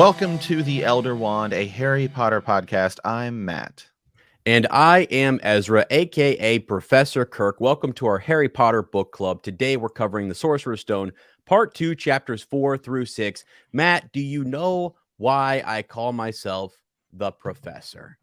Welcome to the Elder Wand, a Harry Potter podcast. I'm Matt. And I am Ezra, aka Professor Kirk. Welcome to our Harry Potter book club. Today we're covering the Sorcerer's Stone, part 2, chapters 4 through 6. Matt, do you know why I call myself the Professor?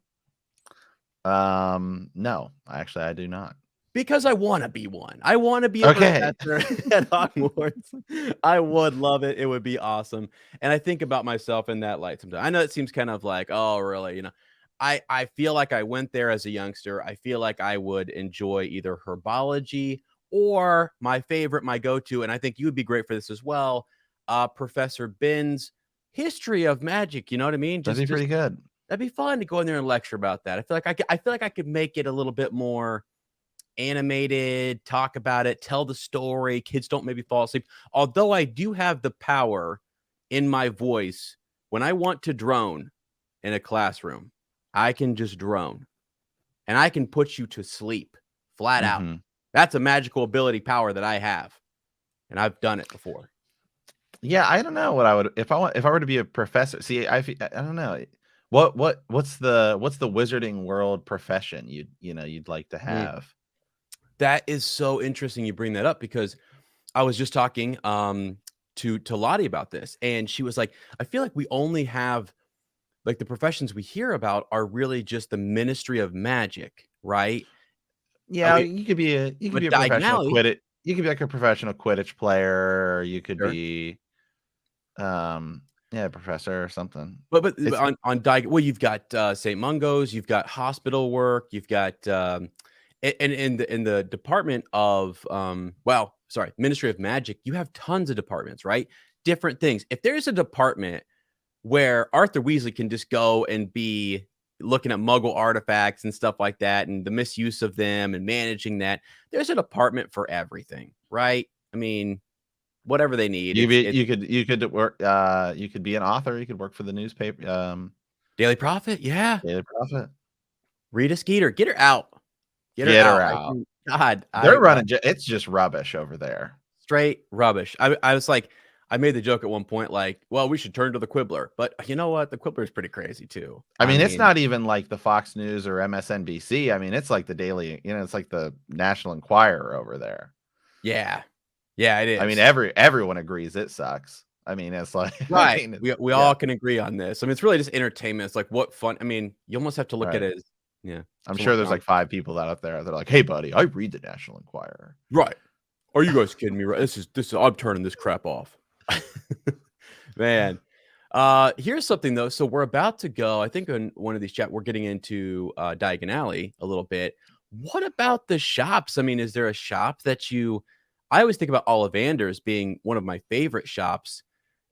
No, actually, I do not. Because I want to be one. I want to be a professor at Hogwarts. I would love it. It would be awesome. And I think about myself in that light sometimes. I know it seems kind of like, oh, really? You know, I feel like I went there as a youngster. I feel like I would enjoy either herbology or my favorite, my go-to, and I think you would be great for this as well, Professor Bin's history of magic. You know what I mean? That'd be pretty good. That'd be fun to go in there and lecture about that. I feel like I could make it a little bit more animated, talk about it, tell the story. Kids don't maybe fall asleep. Although I do have the power in my voice when I want to drone in a classroom, I can just drone and I can put you to sleep flat out. That's a magical ability power that I have, and I've done it before. Yeah, I don't know what I would if I were to be a professor. See, I don't know. What's the wizarding world profession you'd like to have? That is so interesting you bring that up, because I was just talking to Lottie about this, and she was like, I feel like we only have, like, the professions we hear about are really just the Ministry of Magic, right? Yeah, you could be a professional Quidditch. You could be like a professional Quidditch player, or you could be yeah, professor or something. But on Diagon, well, you've got St. Mungo's, you've got hospital work, you've got and in the department of Ministry of Magic, you have tons of departments, right? Different things. If there's a department where Arthur Weasley can just go and be looking at Muggle artifacts and stuff like that, and the misuse of them and managing that, there's a department for everything, right? I mean, whatever they need. You could work. You could be an author. You could work for the newspaper. Daily Prophet, yeah. Daily Prophet. Rita Skeeter, get her out. Get her out. God, they're running. It's just rubbish over there. Straight rubbish. I was like, I made the joke at one point, like, well, we should turn to the Quibbler. But you know what? The Quibbler is pretty crazy too. I mean, it's not even like the Fox News or MSNBC. I mean, it's like the Daily, it's like the National Enquirer over there. Yeah. Yeah, it is. I mean, everyone agrees it sucks. I mean, it's like, right. I mean, we all can agree on this. I mean, it's really just entertainment. It's like, what fun. I mean, you almost have to look at it as, yeah. I'm sure there's like 5 people out there that are like, hey, buddy, I read the National Enquirer. Right. Are you guys kidding me? Right. This is I'm turning this crap off. Man. Here's something though. So we're about to go, I think in one of these chat, we're getting into Diagon Alley a little bit. What about the shops? I mean, is there a shop that I always think about Ollivanders being one of my favorite shops,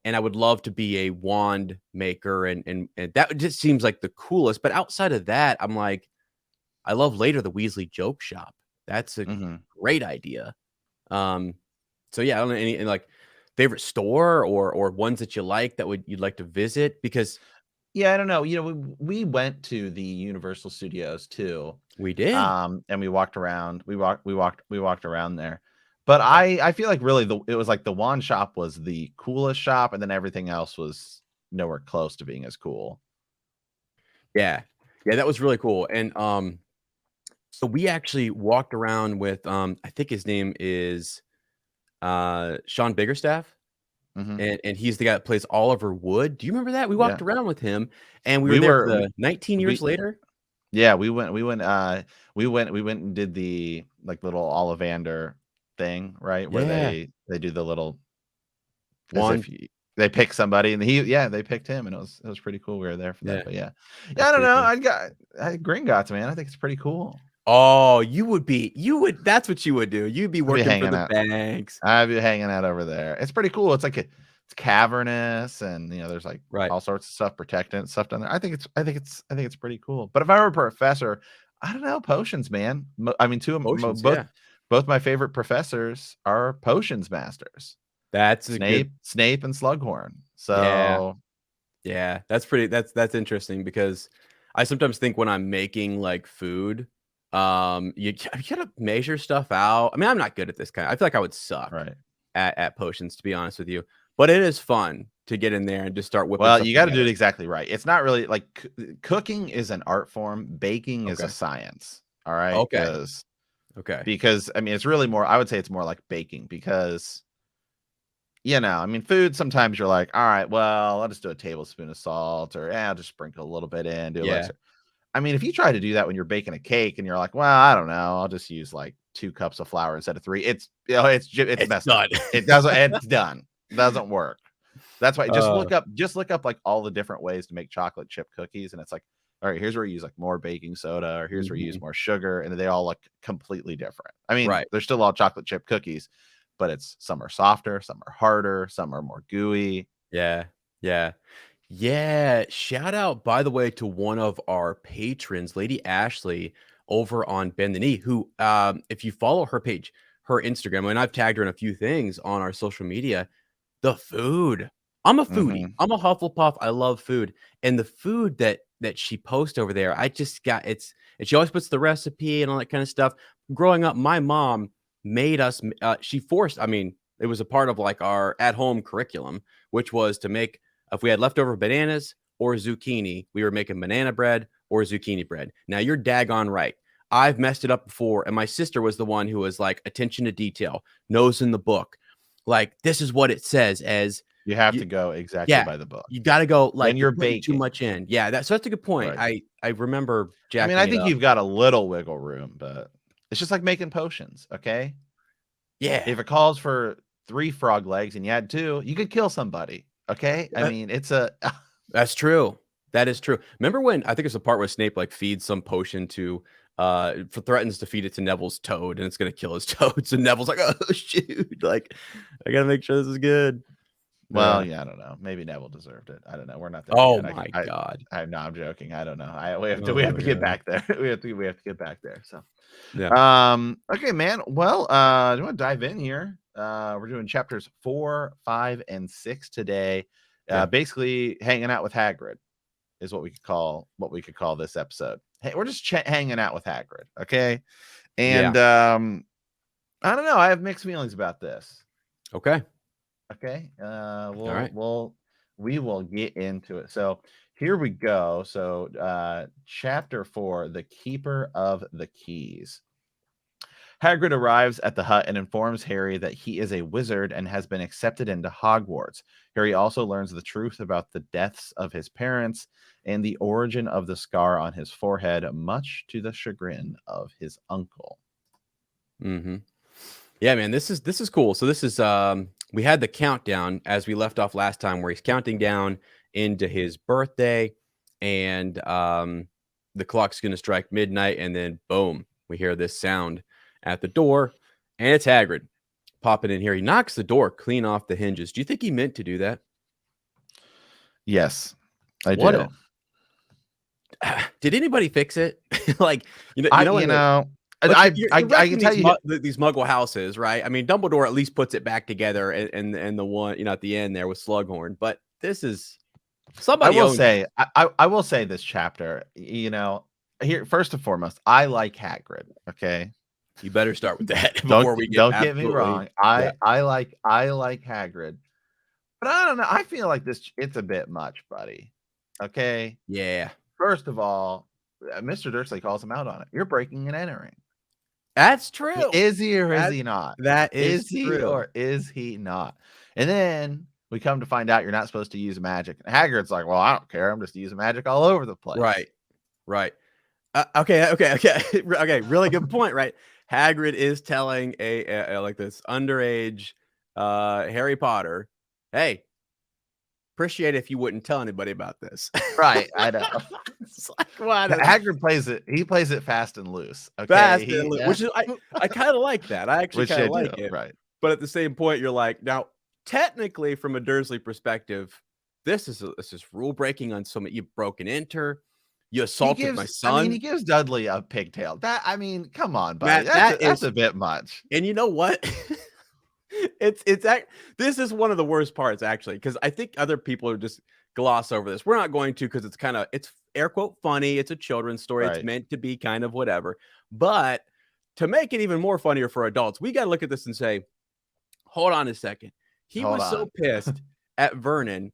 and I would love to be a wand maker, and that just seems like the coolest. But outside of that, I'm like, I love later the Weasley joke shop. That's a great idea. So yeah, I don't know any like favorite store or ones that you like that you'd like to visit, because I don't know. We went to the Universal Studios too. We did. And we walked around. We walked around there. But I feel like really it was like the wand shop was the coolest shop, and then everything else was nowhere close to being as cool. Yeah. Yeah, that was really cool. And so we actually walked around with I think his name is Sean Biggerstaff. And he's the guy that plays Oliver Wood. Do you remember that? We walked around with him, and we were there 19 years later. Yeah, we went and did the like little Ollivander thing, right? Where they do the little one. They pick somebody, and they picked him, and it was pretty cool. We were there for that. But I don't know. Cool. I Gringotts, man. I think it's pretty cool. Oh, that's what you would do. You'd be working for the banks. I'd be hanging out over there. It's pretty cool. It's like it's cavernous, and there's like all sorts of stuff protecting stuff down there. I think it's pretty cool. But if I were a professor, I don't know, potions, man. I mean, both my favorite professors are potions masters. That's Snape and Slughorn. So yeah, that's interesting, because I sometimes think when I'm making like food, you gotta measure stuff out. I mean, I'm not good at this kind. I feel like I would suck at potions, to be honest with you. But it is fun to get in there and just start whipping Well, something you got to do together? it exactly right. It's not really like cooking is an art form. Baking is a Okay. science. All right. Okay. Okay. Because I mean, it's really more, I would say it's more like baking because, I mean, food, sometimes you're like, all right, well, I'll just do a tablespoon of salt or I'll just sprinkle a little bit in, do a little Yeah. extra. I mean, if you try to do that when you're baking a cake and you're like, well, I don't know, I'll just use like 2 cups of flour instead of 3. It's It's messed up. done. It's done. Doesn't work. That's why Uh, just look up like all the different ways to make chocolate chip cookies. And it's like, all right, here's where you use like more baking soda, or here's where you use mhm. more sugar, and they all look completely different. I mean, Right. they're still all chocolate chip cookies, but it's some are softer, some are harder, some are more gooey. Yeah. Yeah. Yeah. Shout out, by the way, to one of our patrons, Lady Ashley, over on Bend the Knee, who, if you follow her page, her Instagram, and I've tagged her in a few things on our social media, the food. I'm a foodie. Mhm. I'm a Hufflepuff. I love food. And the food that she posts over there, I just got and she always puts the recipe and all that kind of stuff. Growing up, my mom made us she forced, I mean, it was a part of like our at-home curriculum, which was to make if we had leftover bananas or zucchini, we were making banana bread or zucchini bread. Now you're daggone right. I've messed it up before, and my sister was the one who was like attention to detail, knows in the book. Like, this is what it says as You have you to go exactly yeah, by the book you gotta go, when like, you're you're putting too baking, much in. Yeah, that's a good point. right? I remember I mean, I jacking it think up. you've got a little wiggle room, but it's just like making potions, okay? Yeah, If it calls for 3 frog legs and you had 2, you could kill somebody, okay? I uh, mean, it's a that's true. That is true. Remember when I think it's a part where Snape, like, feeds some potion to, threatens to feed it to Neville's toad, and it's gonna kill his toad, so Neville's like, "Oh, shoot, like, I gotta make sure this is good." well, Yeah. yeah, I don't know. Maybe Neville deserved it. I don't know. We're not there Oh yet. my god. I'm joking. I don't know. Oh We have my to get god. back there. We have to get back there. So, Yeah. okay, man. Well, do you want to dive in here? We're doing chapters 4, 5, and 6 today. Yeah. Basically hanging out with Hagrid is what we could call this episode. Hey, we're just hanging out with Hagrid, okay? Yeah. And I don't know. I have mixed feelings about this. Okay. Okay. Alright. We will get into it. So here we go. So chapter 4, The Keeper of the Keys. Hagrid arrives at the hut and informs Harry that he is a wizard and has been accepted into Hogwarts. Harry also learns the truth about the deaths of his parents and the origin of the scar on his forehead, much to the chagrin of his uncle. Mhm. Yeah, man, this is cool. So this is we had the countdown as we left off last time where he's counting down into his birthday, and the clock's gonna strike midnight, and then boom, we hear this sound at the door, and it's Hagrid popping in here. He knocks the door clean off the hinges. Do you think he meant to do that? Yes, I What do. a did anybody fix it? Like, I, when you they know, like, you're I wrecking can tell you, these Muggle houses, right? I mean, Dumbledore at least puts it back together, and the one, at the end there with Slughorn, but this is I somebody will owns it. say, I will say this chapter, here, first and foremost, I like Hagrid. Okay. You better start with that before we get Don't get me absolutely wrong. yeah. I like Hagrid, but I don't know. I feel like it's a bit much, buddy. Okay. Yeah. First of all, Mr. Dursley calls him out on it. You're breaking and entering. That's true. Is he or is That he not? that is Is he true. or is he not? And then we come to find out you're not supposed to use magic. And Hagrid's like, well, I don't care. I'm just using magic all over the place. Right. Right. Okay, okay, really good point, right? Hagrid is telling like this underage Harry Potter, "Hey, appreciate it if you wouldn't tell anybody about this." Right. I know. It's like, what Hagrid plays it. He plays it fast and loose. Okay. fast and which is I kind of like that. I actually Which kind they of like do. it. Right. But at the same point, you're like, now technically from a Dursley perspective, this is rule breaking on so many. You broke and enter. You assaulted my He son. gives Dudley a pigtail. Come on, buddy. Matt, that That's is, a bit much. and you know what? This is one of the worst parts actually, because I think other people are just gloss over this. We're not going to, because it's air quote funny. It's a children's story. It's Right. meant to be kind of whatever. But to make it even more funnier for adults, we got to look at this and say, hold on a second. He Hold was so on. pissed at Vernon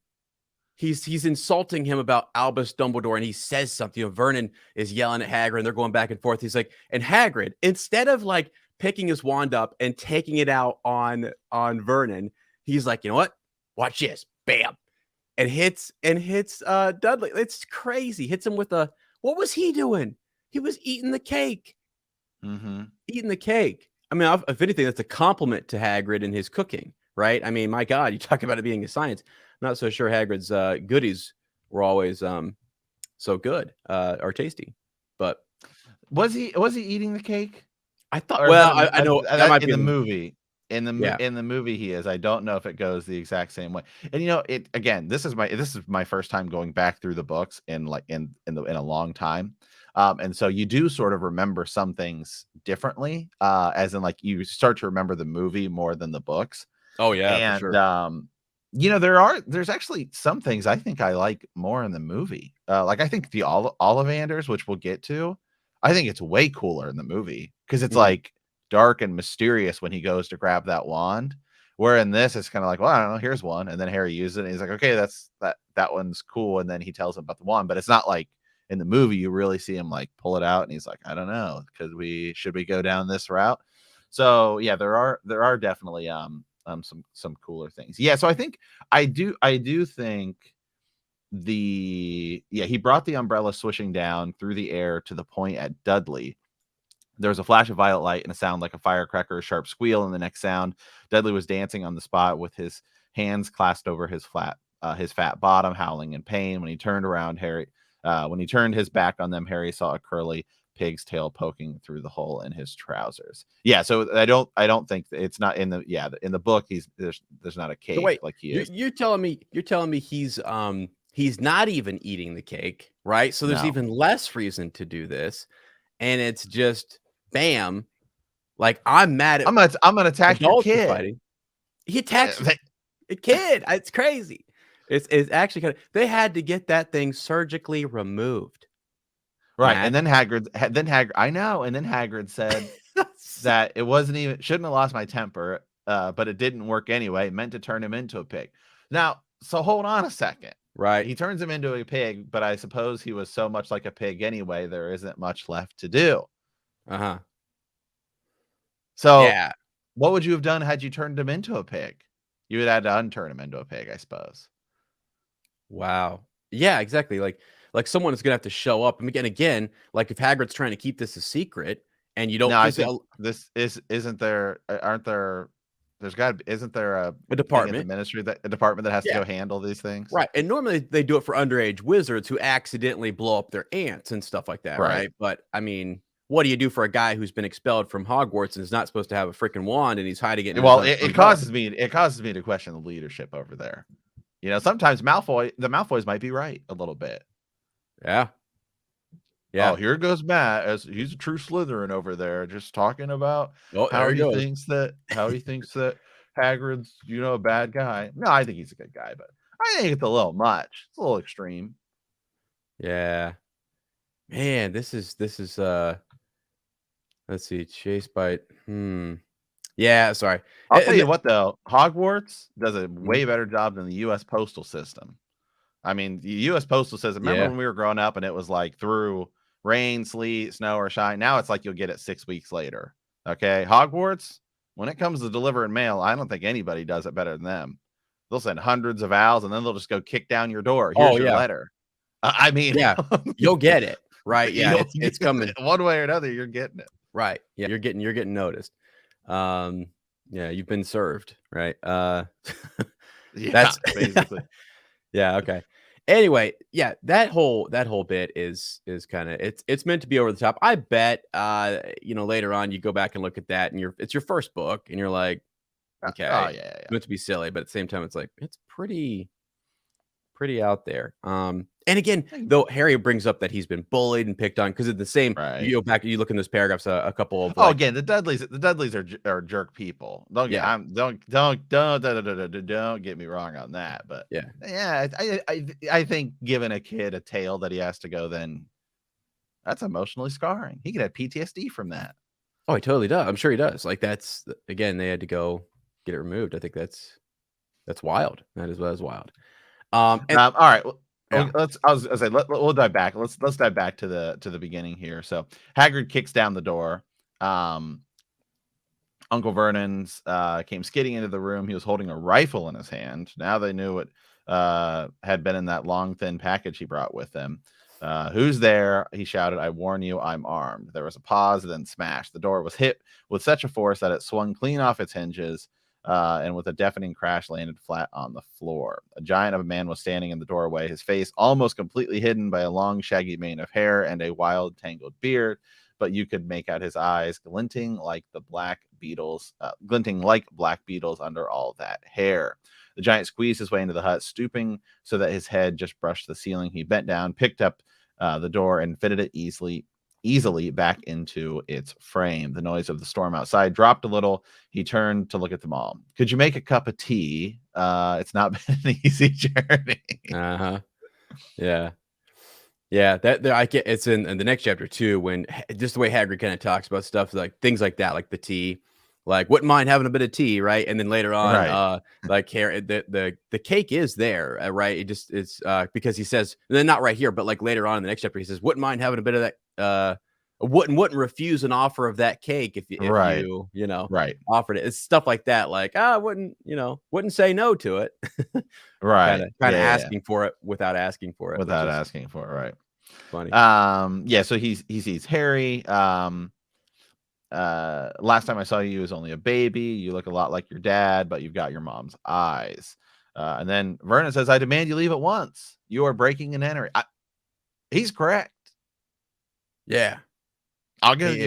he's insulting him about Albus Dumbledore, and he says something. Vernon is yelling at Hagrid, and they're going back and forth. He's like, and Hagrid, instead of like picking his wand up and taking it out on Vernon, he's like, you know what? Watch this, bam, and hits Dudley. It's crazy. Hits him with a. What was he doing? He was eating the cake. Eating the cake. I mean, if anything, that's a compliment to Hagrid and his cooking, right? I mean, my God, you talk about it being a science. I'm not so sure Hagrid's goodies were always so good or tasty. But was he eating the cake? I thought. Well, I know that might in be the movie. In the movie, he is. I don't know if it goes the exact same way. And it again. This is my first time going back through the books in a long time. And so you do sort of remember some things differently, as in like you start to remember the movie more than the books. Oh yeah, and for sure. there's actually some things I think I like more in the movie. Like I think the Ollivanders, which we'll get to, I think it's way cooler in the movie because it's like dark and mysterious when he goes to grab that wand. Where in this, it's kind of like, well, I don't know, here's one, and then Harry uses it, and he's like, okay, that one's cool, and then he tells him about the wand, but it's not like in the movie you really see him like pull it out, and he's like, I don't know, because should we go down this route? So yeah, there are definitely some cooler things. Yeah, so I think I do think he brought the umbrella swishing down through the air to the point at Dudley. There was a flash of violet light and a sound like a firecracker, a sharp squeal, and the next sound, Dudley was dancing on the spot with his hands clasped over his fat bottom, howling in pain. When he turned his back on them, Harry saw a curly pig's tail poking through the hole in his trousers. Yeah, so I don't think it's not in the book. There's not a cake. So wait, like he is. You're telling me he's not even eating the cake, right? So there's even less reason to do this, and it's just bam. Like I'm mad at. I'm gonna attack your kid. Fighting. He attacks a kid. It's crazy. It's actually kind of. They had to get that thing surgically removed. Right. Matt. And then Hagrid, I know. And then Hagrid said that it shouldn't have lost my temper, but it didn't work anyway. It meant to turn him into a pig. Now, so hold on a second. Right. He turns him into a pig, but I suppose he was so much like a pig anyway, there isn't much left to do. Uh-huh. So yeah. What would you have done had you turned him into a pig? You would have had to unturn him into a pig, I suppose. Wow. Yeah, exactly. Like someone is gonna have to show up. And again, like if Hagrid's trying to keep this a secret, and you don't. No, I think isn't there a department, a department that has to go handle these things, right? And normally they do it for underage wizards who accidentally blow up their aunts and stuff like that, right? But I mean, what do you do for a guy who's been expelled from Hogwarts and is not supposed to have a freaking wand and he's hiding it? Well, it causes me to question the leadership over there. Sometimes the Malfoys might be right a little bit. Yeah. Oh, here goes Matt as he's a true Slytherin over there, just talking about how he thinks that Hagrid's a bad guy. No, I think he's a good guy, but I think it's a little much. It's a little extreme. Yeah, man, this is let's see, chased by yeah, sorry. I'll tell you what though, Hogwarts does a way better job than the U.S. postal system. I mean, the U.S. postal system. Remember when we were growing up and it was like through rain, sleet, snow, or shine? Now it's like you'll get it 6 weeks later. Okay, Hogwarts, when it comes to delivering mail, I don't think anybody does it better than them. They'll send hundreds of owls and then they'll just go kick down your door. Here's your letter. I mean, yeah, you'll get it, right? Yeah, it's coming one way or another. You're getting it, right? Yeah, you're getting noticed. Yeah, you've been served, right? That's basically. Yeah. Okay. Anyway, yeah, that whole bit is kind of it's meant to be over the top. I bet later on you go back and look at that and it's your first book and you're like, okay, it's meant to be silly, but at the same time it's like it's pretty out there. And again, though Harry brings up that he's been bullied and picked on because of the same. Right. You go back, you look in those paragraphs, a couple of. Again, the Dudleys are jerk people. Don't get me wrong on that. But yeah, I think giving a kid a tale that he has to go, then that's emotionally scarring. He could have PTSD from that. Oh, he totally does. I'm sure he does. Like that's again, they had to go get it removed. I think that's wild. That is wild. All right. Yeah. I was gonna say we'll dive back. Let's dive back to the beginning here. So Hagrid kicks down the door. Uncle Vernon's came skidding into the room. He was holding a rifle in his hand. Now they knew what had been in that long, thin package he brought with him. Who's there? He shouted. I warn you, I'm armed. There was a pause, then smash. The door was hit with such a force that it swung clean off its hinges, and with a deafening crash landed flat on the floor. A giant of a man was standing in the doorway, his face almost completely hidden by a long, shaggy mane of hair and a wild, tangled beard. But you could make out his eyes glinting like black beetles under all that hair. The giant squeezed his way into the hut, stooping so that his head just brushed the ceiling. He bent down, picked up the door, and fitted it easily back into its frame. The noise of the storm outside dropped a little. He turned to look at them all. Could you make a cup of tea? It's not been an easy journey. Yeah. Yeah, that I get. It's in the next chapter too, when just the way Hagrid kind of talks about stuff like things like that, like the tea, like wouldn't mind having a bit of tea, right? And then later on, Right. like here, the cake is there, right? It's because he says, and then not right here, but like later on in the next chapter, he says, wouldn't mind having a bit of that. Wouldn't refuse an offer of that cake if Right. you know Right. offered it. It's stuff like that, like wouldn't say no to it. Right. Kind of Yeah. asking for it without asking for it, Without asking for it, right. funny. Yeah, so he sees Harry. Last time I saw you, was only a baby. You look a lot like your dad, but you've got your mom's eyes. And then Vernon says, I demand you leave at once. You are breaking and entering. He's correct. Yeah. I'll give He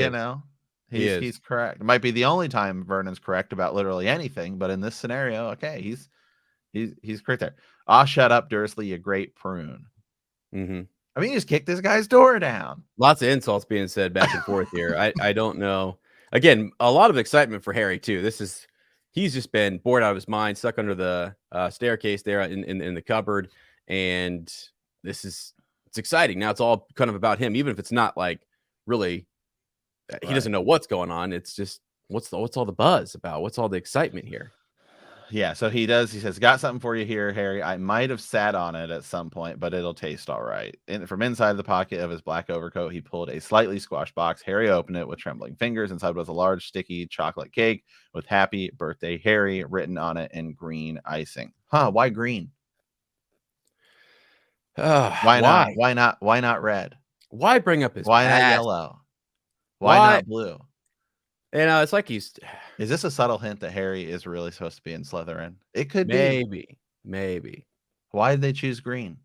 is. he's correct. It might be the only time Vernon's correct about literally anything, but in this scenario, okay, he's correct there. Shut up, Dursley, you great prune. Mm-hmm. I mean, you just kicked this guy's door down. Lots of insults being said back and forth here. I don't know. Again, a lot of excitement for Harry too. He's just been bored out of his mind, stuck under the staircase there in the cupboard, and it's exciting. Now it's all kind of about him, even if it's not like really. He doesn't know what's going on. It's just what's all the buzz about? What's all the excitement here? Yeah, so he says, got something for you here, Harry. I might have sat on it at some point, but it'll taste all right. And from inside the pocket of his black overcoat, he pulled a slightly squashed box. Harry opened it with trembling fingers. Inside was a large, sticky chocolate cake with Happy Birthday, Harry written on it in green icing. Why green? Why not? Why not red? Why bring up his Why past? not yellow? Why not blue? It's like Is this a subtle hint that Harry is really supposed to be in Slytherin? It could be. Maybe. Why did they choose green?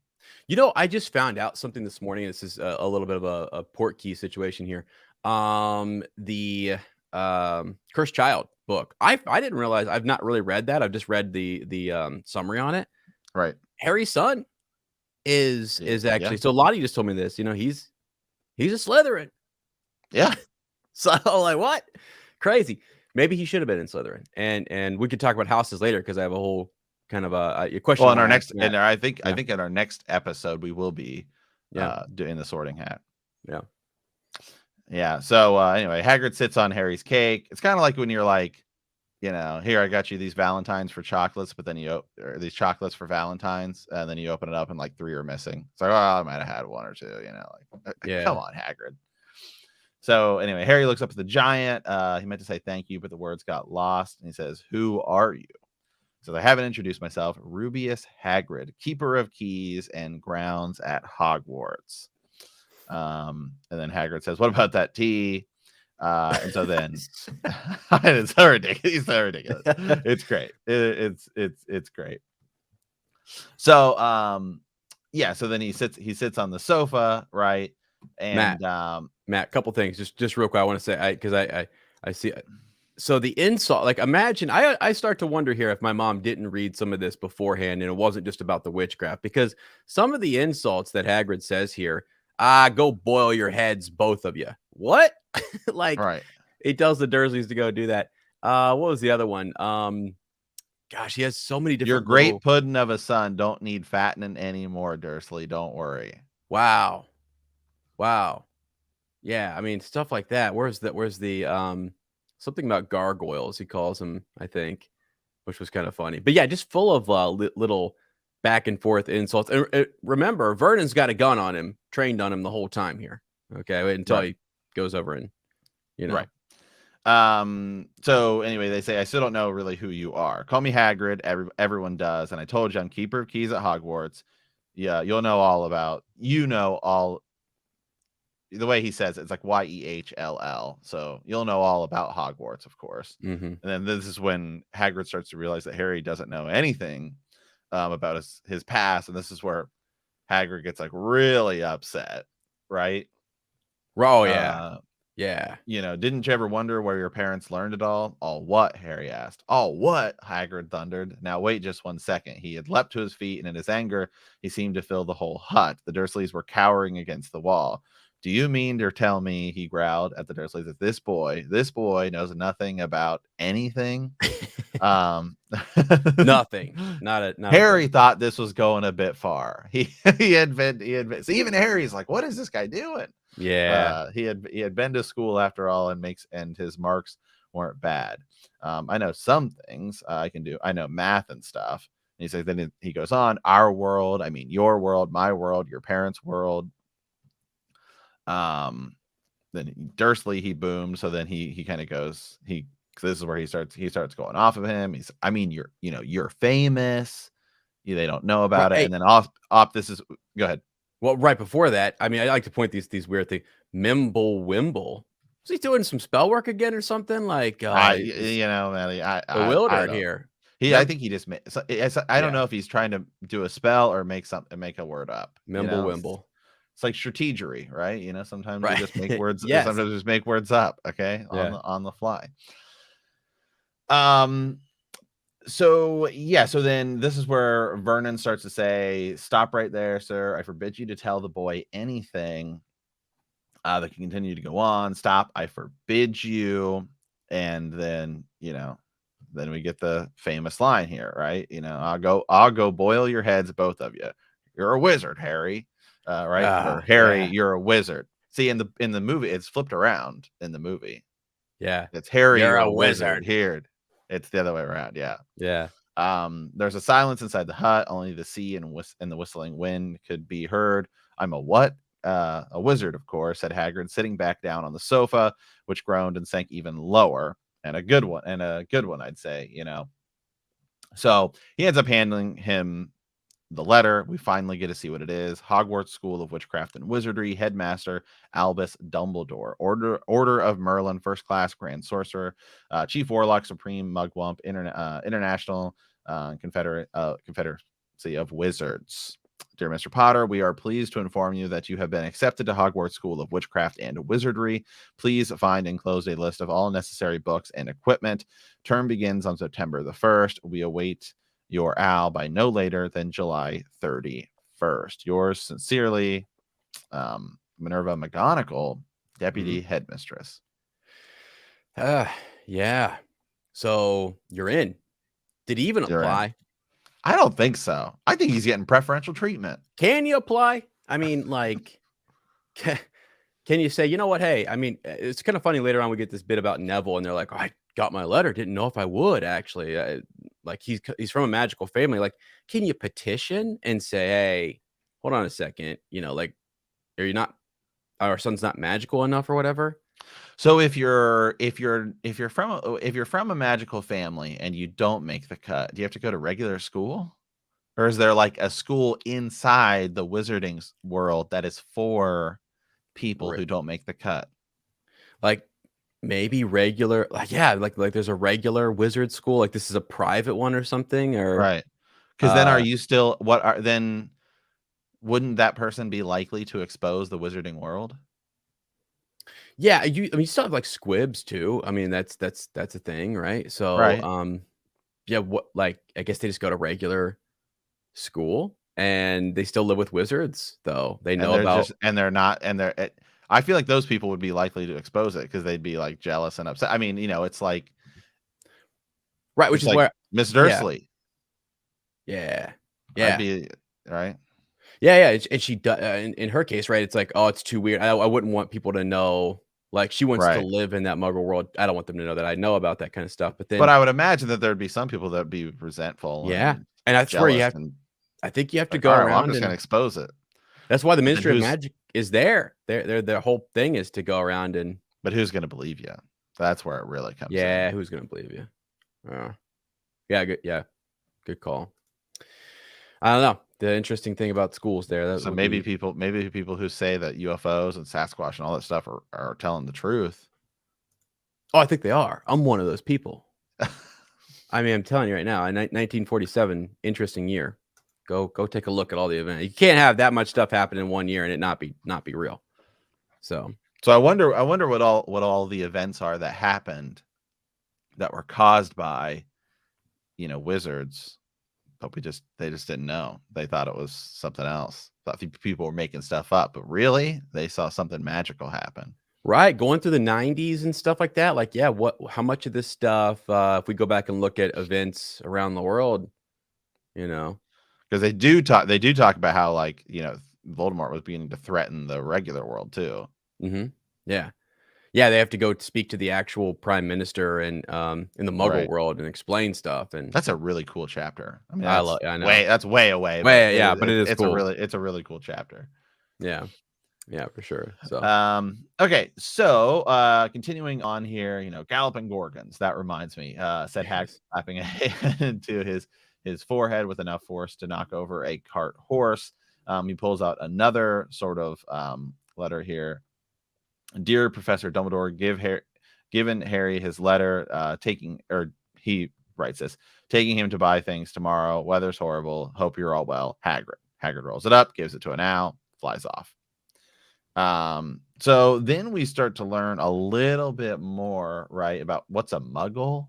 I just found out something this morning. This is a little bit of a port key situation here. The Cursed Child book. I didn't realize. I've not really read that. I've just read the summary on it. Right. Harry's son is actually. So Lottie just told me this. He's a Slytherin. Yeah. So like what? Crazy. Maybe he should have been in Slytherin, and we could talk about houses later because I have a whole kind of a question. Well, in our next, I think in our next episode we will be doing the Sorting Hat. Yeah. So anyway, Hagrid sits on Harry's cake. It's kind of like when you're like, here I got you these Valentines for chocolates, but then or these chocolates for Valentines, and then you open it up and like 3 are missing. It's like, I might have had 1 or 2. Come on, Hagrid. So anyway, Harry looks up at the giant. He meant to say thank you, but the words got lost. And he says, who are you? So I haven't introduced myself. Rubeus Hagrid, keeper of keys and grounds at Hogwarts. And then Hagrid says, what about that tea? And so then it's so ridiculous. He's so ridiculous. It's great. It's great. So so then he sits on the sofa, right? And Matt, couple things, just real quick. I want to say, because I see. So the insult, like imagine, I start to wonder here if my mom didn't read some of this beforehand and it wasn't just about the witchcraft, because some of the insults that Hagrid says here, go boil your heads, both of you. What? Like, he tells the Dursleys to go do that. What was the other one? Gosh, he has so many different. Your great pudding of a son don't need fattening anymore, Dursley. Don't worry. Wow. Yeah, I mean, stuff like that. Where's the something about gargoyles, he calls them, I think, which was kind of funny. But yeah, just full of little back and forth insults. And remember, Vernon's got a gun on him, trained on him the whole time here. Okay, until he goes over and Right. So anyway, they say, I still don't know really who you are. Call me Hagrid. Everyone does. And I told you I'm keeper of keys at Hogwarts. Yeah, you'll know all about, the way he says it's like Yehll. So you'll know all about Hogwarts, of course. And then this is when Hagrid starts to realize that Harry doesn't know anything about his past. And this is where Hagrid gets like really upset, right? Oh, yeah. Yeah. Didn't you ever wonder where your parents learned it all? All what? Harry asked. All what? Hagrid thundered. Now wait just 1 second. He had leapt to his feet, and in his anger, he seemed to fill the whole hut. The Dursleys were cowering against the wall. Do you mean to tell me, he growled at the Dursleys, that this boy knows nothing about anything? Nothing. Harry thought this was going a bit far. He had been, so even Harry's like, what is this guy doing? Yeah. He had been to school after all, and his marks weren't bad. I know some things I can do. I know math and stuff. And he says, then he goes on, our world, I mean your world, my world, your parents' world. Then Dursley, he boomed. So then he kind of goes, this is where he starts going off of him. He's, I mean, you're famous. They don't know about it. And then this is, go ahead. Well, right before that, I mean, I like to point these weird things. Mimble Wimble. Is he doing some spell work again or something? Like, man, bewildered here. I think he just made. I don't know if he's trying to do a spell or make a word up. Mimble Wimble. It's like strategery, right? Sometimes you just make words. Yes. Sometimes just make words up. Okay, on the fly. So then this is where Vernon starts to say, stop right there, sir. I forbid you to tell the boy anything that can continue to go on. Stop, I forbid you. And then then we get the famous line here, right? I'll go boil your heads, both of you. You're a wizard, Harry. Right? Or Harry, you're a wizard. See, in the movie, it's flipped around in the movie. Yeah. It's Harry, you're a wizard here. It's the other way around. Yeah. Yeah. There's a silence inside the hut. Only the sea and the whistling wind could be heard. I'm a what? A wizard, of course, said Hagrid, sitting back down on the sofa, which groaned and sank even lower. And a good one, I'd say, So he ends up handing him the letter. We finally get to see what it is. Hogwarts School of Witchcraft and Wizardry, Headmaster Albus Dumbledore, Order of Merlin, First Class Grand Sorcerer, Chief Warlock, Supreme Mugwump, International Confederacy of Wizards. Dear Mr. Potter, we are pleased to inform you that you have been accepted to Hogwarts School of Witchcraft and Wizardry. Please find enclosed a list of all necessary books and equipment. Term begins on September the 1st. We await your owl by no later than July 31st. Yours sincerely, Minerva Mcgonagall, Deputy Headmistress. Yeah. So you're in. Did he even apply? I don't think so. I think he's getting preferential treatment. Can you apply? I mean, like, can you say, you know what? Hey, I mean, it's kind of funny. Later on, we get this bit about Neville, and they're like, oh, I got my letter. Didn't know if I would actually. Like, he's from a magical family. Like, can you petition and say, hey, hold on a second, like, our son's not magical enough or whatever? So if you're from a magical family and you don't make the cut, do you have to go to regular school? Or is there like a school inside the wizarding world that is for people who don't make the cut? Like maybe regular, like there's a regular wizard school, like this is a private one or something, or right? Because then are you still wouldn't that person be likely to expose the wizarding world? Yeah, you still have like squibs too. I mean, that's a thing, right? So, right. Yeah, I guess they just go to regular school and they still live with wizards, though. They know about, I feel like those people would be likely to expose it because they'd be like jealous and upset. I mean, it's like, right, which is like where Miss Dursley. Yeah. I'd be right. Yeah, and she does in her case, right? It's like, oh, it's too weird. I wouldn't want people to know. Like, she wants to live in that Muggle world. I don't want them to know that I know about that kind of stuff. But I would imagine that there'd be some people that'd be resentful. Yeah, and that's where you have. I think you have to Like, go all right, well, I'm around, just gonna and expose it. that's why the But then Ministry of Magic is there. Their whole thing is to go around and who's gonna believe you? That's where it really comes in. yeah, who's gonna believe you? Yeah, good call. I don't know. The interesting thing about schools there, that So would maybe be people who say that UFOs and Sasquatch and all that stuff are telling the truth. oh, I think they are. I'm one of those people. I mean, I'm telling you right now, in 1947, interesting year. Go take a look at all the events. You can't have that much stuff happen in one year and it not be real. So I wonder what all the events are that happened that were caused by, wizards, but they just didn't know. They thought it was something else. Thought people were making stuff up, but really they saw something magical happen. right, going through the 90s and stuff like that. Like, yeah, how much of this stuff, if we go back and look at events around the world, Because they do talk about how, like, Voldemort was beginning to threaten the regular world too. Yeah. Yeah, they have to go speak to the actual prime minister and in the Muggle Right. world and explain stuff. And That's a really cool chapter. I mean, I know. that's way away, but Well, yeah, but it is cool. it's a really cool chapter. Yeah. Yeah, for sure. So Okay, so continuing on here, galloping gorgons. That reminds me. Said Hag yes. clapping a hand to his forehead with enough force to knock over a cart horse. He pulls out another sort of letter here. Dear Professor Dumbledore, given Harry his letter, he writes this, taking him to buy things tomorrow. Weather's horrible. Hope you're all well. Hagrid. Hagrid rolls it up, gives it to an owl, flies off. So then we start to learn a little bit more, right, about what's a muggle,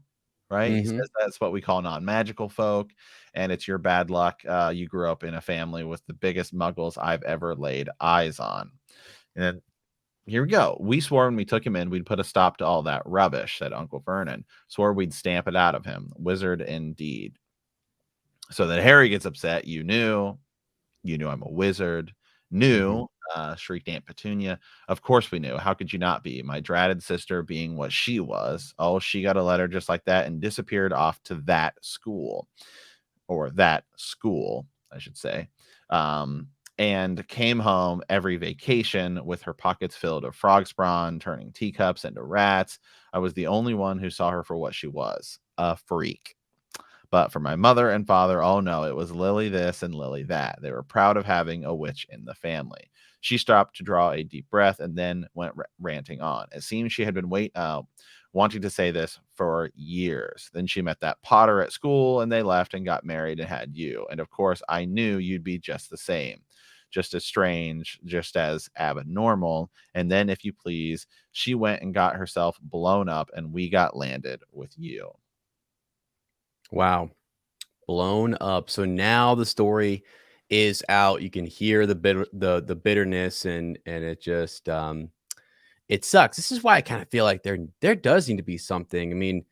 right? He says that's what we call non-magical folk, and it's your bad luck. You grew up in a family with the biggest muggles I've ever laid eyes on. And then here we go. We swore when we took him in, we'd put a stop to all that rubbish, said Uncle Vernon. Swore we'd stamp it out of him. Wizard indeed. So then Harry gets upset. You knew I'm a wizard. Knew, shrieked Aunt Petunia. Of course we knew. How could you not be? My dratted sister being what she was. Oh, she got a letter just like that and disappeared off to that school. Or that school, I should say. And came home every vacation with her pockets filled of frog spawn, turning teacups into rats. I was the only one who saw her for what she was, a freak. But for my mother and father, oh no, it was Lily this and Lily that. They were proud of having a witch in the family. She stopped to draw a deep breath and then went ranting on. It seems she had been wanting to say this for years. Then she met that Potter at school and they left and got married and had you. And of course, I knew you'd be just the same. Just as strange, just as abnormal. And then, if you please, she went and got herself blown up and we got landed with you. Wow. Blown up. So now the story is out. You can hear the bitterness and it just it sucks. This is why I kind of feel like there does need to be something. I mean,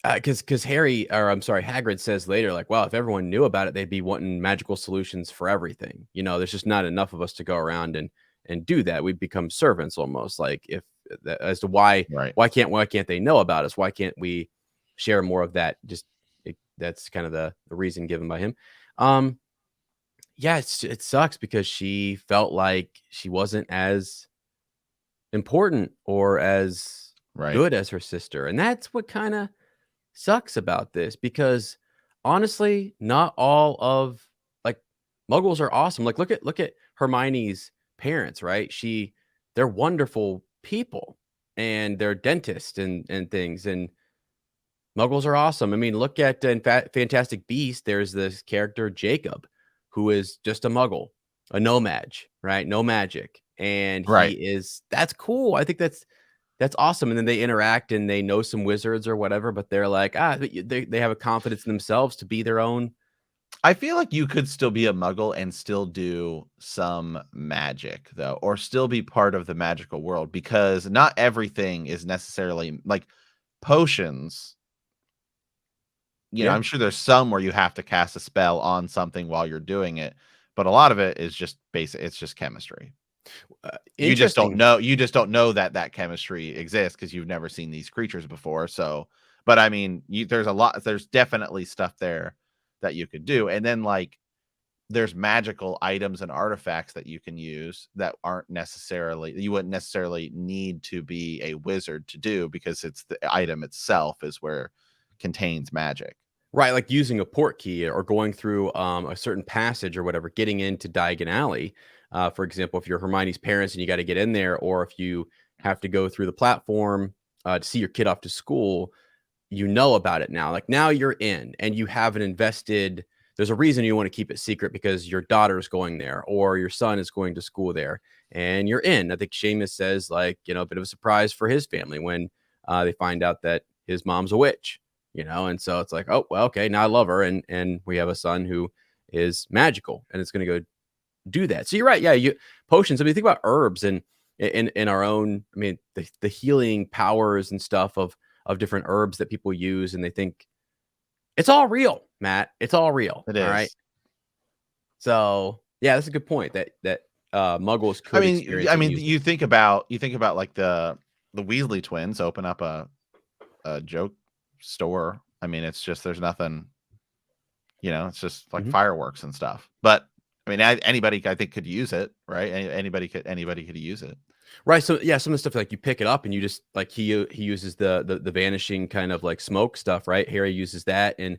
because Hagrid says later, like, well, if everyone knew about it, they'd be wanting magical solutions for everything. There's just not enough of us to go around and do that. We become servants almost. Like as to why Right. why can't they know about us? Why can't we share more of that? That's kind of the reason given by him. Yeah, it sucks because she felt like she wasn't as important or as Right. good as her sister, and that's what kind of sucks about this, because honestly, not all of like muggles are awesome. Like look at Hermione's parents, right? They're wonderful people and they're dentists and things, and muggles are awesome. I mean, look at in Fantastic Beasts, there's this character Jacob who is just a muggle, a nomad, right? No magic. And Right. that's cool. I think that's awesome. And then they interact and they know some wizards or whatever, but they're like, they have a confidence in themselves to be their own. I feel like you could still be a muggle and still do some magic, though, or still be part of the magical world, because not everything is necessarily like potions. Yeah. I'm sure there's some where you have to cast a spell on something while you're doing it, but a lot of it is just basic. It's just chemistry. You just don't know. You just don't know that chemistry exists because you've never seen these creatures before. So, but I mean, there's definitely stuff there that you could do. And then, like, there's magical items and artifacts that you can use that you wouldn't necessarily need to be a wizard to do, because it's the item itself is where contains magic. Right, like using a port key or going through a certain passage or whatever, getting into Diagon Alley. For example, if you're Hermione's parents and you got to get in there, or if you have to go through the platform to see your kid off to school, you know about it now. Like now you're in and you haven't invested. There's a reason you want to keep it secret because your daughter's going there or your son is going to school there and you're in. I think Seamus says, like, you know, a bit of a surprise for his family when they find out that his mom's a witch. You know, and so it's like, oh, well, okay, now I love her, and we have a son who is magical, and it's going to go do that. So you're right, yeah. Potions. I mean, think about herbs and in our own. I mean, the healing powers and stuff of different herbs that people use, and they think it's all real, Matt. It's all real. It is. All right. So yeah, that's a good point. That Muggles could. I mean, you think about like the Weasley twins open up a joke store. I mean, it's just, there's nothing, you know, it's just like fireworks and stuff. But I mean, anybody I think could use it, right? Anybody could use it, right? So yeah, some of the stuff like you pick it up and you just like he uses the vanishing kind of like smoke stuff, right? Harry uses that, and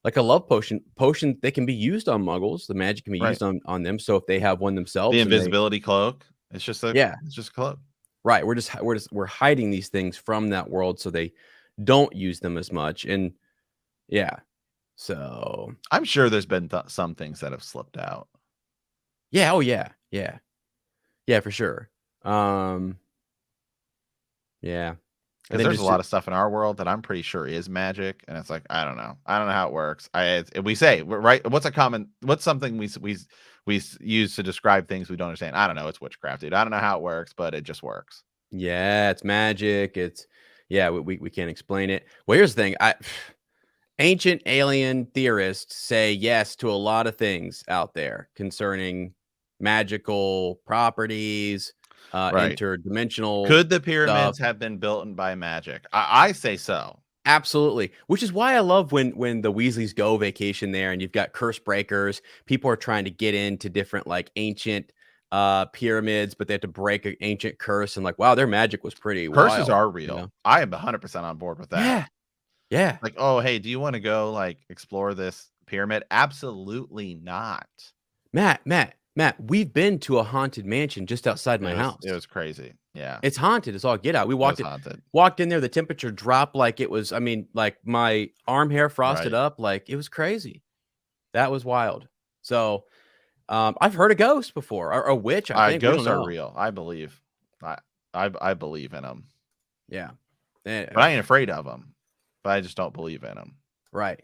like a love potion they can be used on Muggles. The magic can be used on them. So if they have one themselves, the invisibility cloak, it's just a cloak, right? We're hiding these things from that world so they don't use them as much. And yeah, so I'm sure there's been some things that have slipped out. Yeah. Oh yeah. For sure. Yeah, because there's a lot of stuff in our world that I'm pretty sure is magic, and it's like, I don't know how it works. We say, right, what's something we use to describe things we don't understand? I don't know, it's witchcraft, dude. I don't know how it works, but it just works. Yeah, it's magic. We can't explain it. Well, here's the thing. Ancient alien theorists say yes to a lot of things out there concerning magical properties, interdimensional. Could the pyramids have been built by magic? I say so. Absolutely. Which is why I love when the Weasleys go vacation there and you've got curse breakers. People are trying to get into different like ancient pyramids, but they have to break an ancient curse, and like, wow, their magic was pretty curses wild, are real. You know? I am 100% on board with that. Yeah. Like, oh, hey, do you want to go like explore this pyramid? Absolutely not. Matt, we've been to a haunted mansion just outside my house. It was crazy. Yeah, it's haunted. It's all get out. We walked in there. The temperature dropped like it was. I mean, like my arm hair frosted up. Like it was crazy. That was wild. So, I've heard a ghost before, or a witch. I think ghosts are real. I believe. I believe in them. Yeah, but I ain't afraid of them. But I just don't believe in them. Right.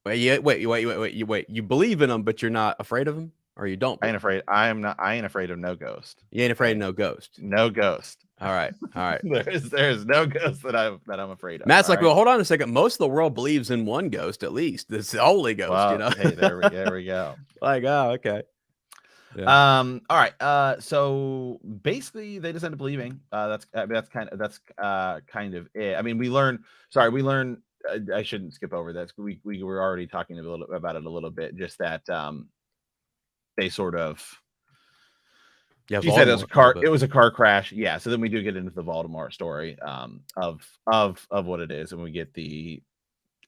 Wait. You believe in them, but you're not afraid of them, or you don't? I ain't afraid. I ain't afraid of no ghost. You ain't afraid of no ghost. No ghost. All right. There's no ghost that I'm afraid of. Matt's like, well, hold on a second. Most of the world believes in one ghost at least. It's the Holy Ghost. Well, you know. Hey, there we go. Like, oh, okay. Yeah. All right. So basically, they just end up leaving. That's kind of it. I mean, we learn. I shouldn't skip over that. We were already talking about it a little bit. Just that they sort of. Yeah, she said it was a car. It was a car crash. Yeah. So then we do get into the Voldemort story of what it is, and we get Harry's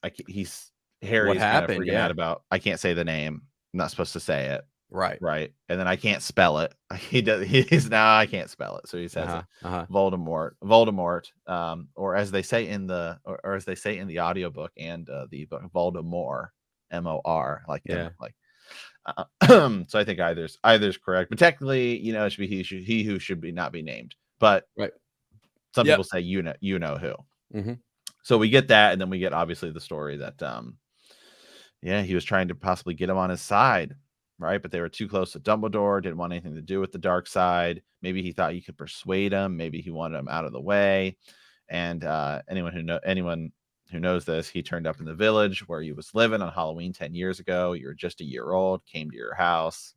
kind of freaking out about. I can't say the name. I'm not supposed to say it. Right. And then I can't spell it. He's now I can't spell it. So he says Voldemort. Or as they say in the audiobook and the book, Voldemort, MOR, like so I think either's correct. But technically, you know, it should be he who should not be named. But some people say you know who. So we get that, and then we get obviously the story that he was trying to possibly get him on his side. Right, but they were too close to Dumbledore, didn't want anything to do with the dark side. Maybe he thought you could persuade him. Maybe he wanted him out of the way. And anyone who knows this, he turned up in the village where he was living on Halloween 10 years ago. You were just a year old, came to your house.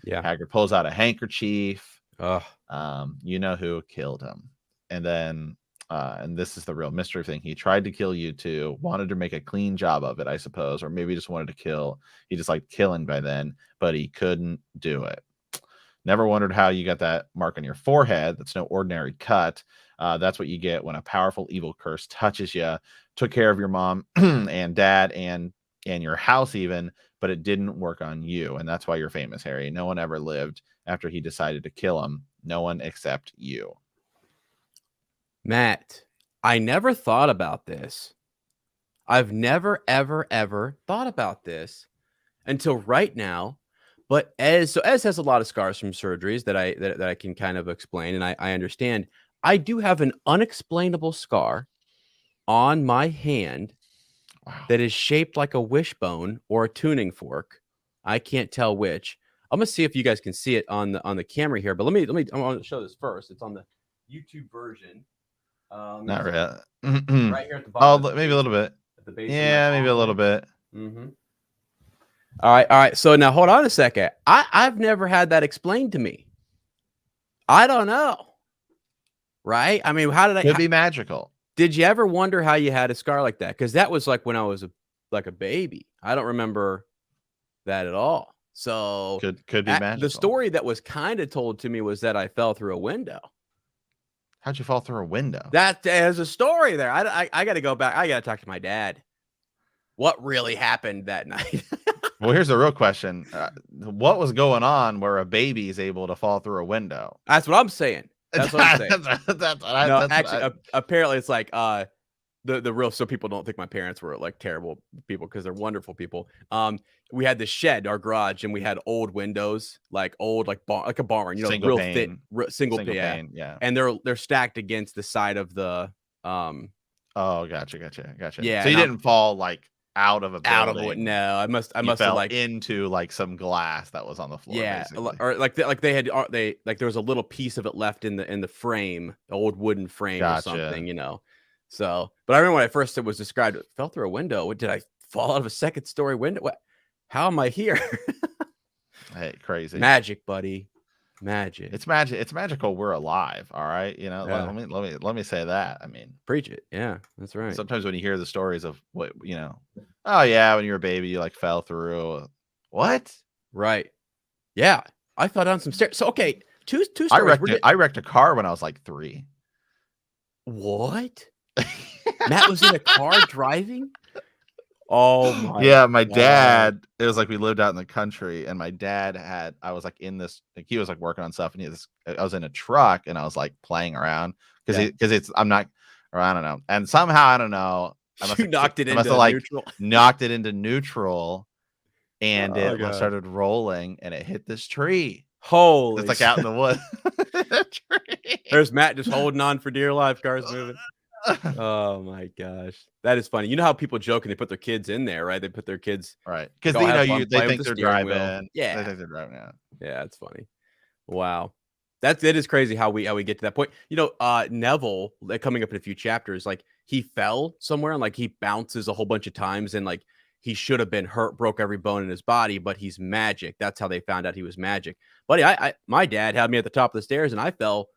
Yeah. Hagrid pulls out a handkerchief. You know who killed him. And then And this is the real mystery thing. He tried to kill you too, wanted to make a clean job of it, I suppose, or maybe just wanted to kill. He just liked killing by then, but he couldn't do it. Never wondered how you got that mark on your forehead. That's no ordinary cut. That's what you get when a powerful evil curse touches you. Took care of your mom and dad and your house even, but it didn't work on you. And that's why you're famous, Harry. No one ever lived after he decided to kill him. No one except you. Matt, I never thought about this. I've never, ever, ever thought about this until right now. But Ez has a lot of scars from surgeries that I can kind of explain, and I understand. I do have an unexplainable scar on my hand that is shaped like a wishbone or a tuning fork. I can't tell which. I'm gonna see if you guys can see it on the camera here. But let me. I want to show this first. It's on the YouTube version. Not really. Right here at the bottom. Oh, maybe a little bit. At the base. Yeah, maybe a little bit. Mm-hmm. All right. So now hold on a second. I've never had that explained to me. I don't know. Right? I mean, how did I? Could be magical. Did you ever wonder how you had a scar like that? Because that was like when I was a baby. I don't remember that at all. So could be magical. The story that was kind of told to me was that I fell through a window. How'd you fall through a window? That there's a story there. I got to go back. I got to talk to my dad. What really happened that night? Well, here's the real question. What was going on where a baby is able to fall through a window? That's what I'm saying. That's what I'm saying. Apparently it's like the real, so people don't think my parents were like terrible people, because they're wonderful people. We had the shed, our garage, and we had old windows, like old, like a barn, single real pane. thick, single pane, yeah. And they're stacked against the side of the Oh, gotcha. Yeah. So you didn't fall like out of a building. Out of it. No, I must have like into like some glass that was on the floor. Yeah, basically. or like there was a little piece of it left in the frame, the old wooden frame or something, So, but I remember when I first it was described, it fell through a window. Did I fall out of a second story window? What? How am I here? Hey, crazy magic, buddy, magic. It's magic. It's magical. We're alive. All right, Yeah. let me say that. I mean, preach it. Yeah, that's right. Sometimes when you hear the stories of what oh yeah, when you were a baby, you like fell through. What? Right. Yeah, I fell down some stairs. So okay, two stories. I wrecked a car when I was like 3. What? Matt was in a car driving? Oh my! Yeah, my dad. It was like we lived out in the country, and my dad I was like in this. Like he was like working on stuff, and I was in a truck, and I was like playing around because I don't know, and somehow I don't know. I knocked it into neutral. Knocked it into neutral, and it started rolling, and it hit this tree. Holy! It's like out in the woods. There's Matt just holding on for dear life. Cars moving. Oh my gosh, that is funny. You know how people joke and they put their kids in there, right? They put their kids right because they think they're driving. Yeah, they think they're driving. Yeah, it's funny. Wow, it is crazy how we get to that point. Neville, coming up in a few chapters, like he fell somewhere and like he bounces a whole bunch of times and like he should have been hurt, broke every bone in his body, but he's magic. That's how they found out he was magic. Buddy, my dad had me at the top of the stairs and I fell.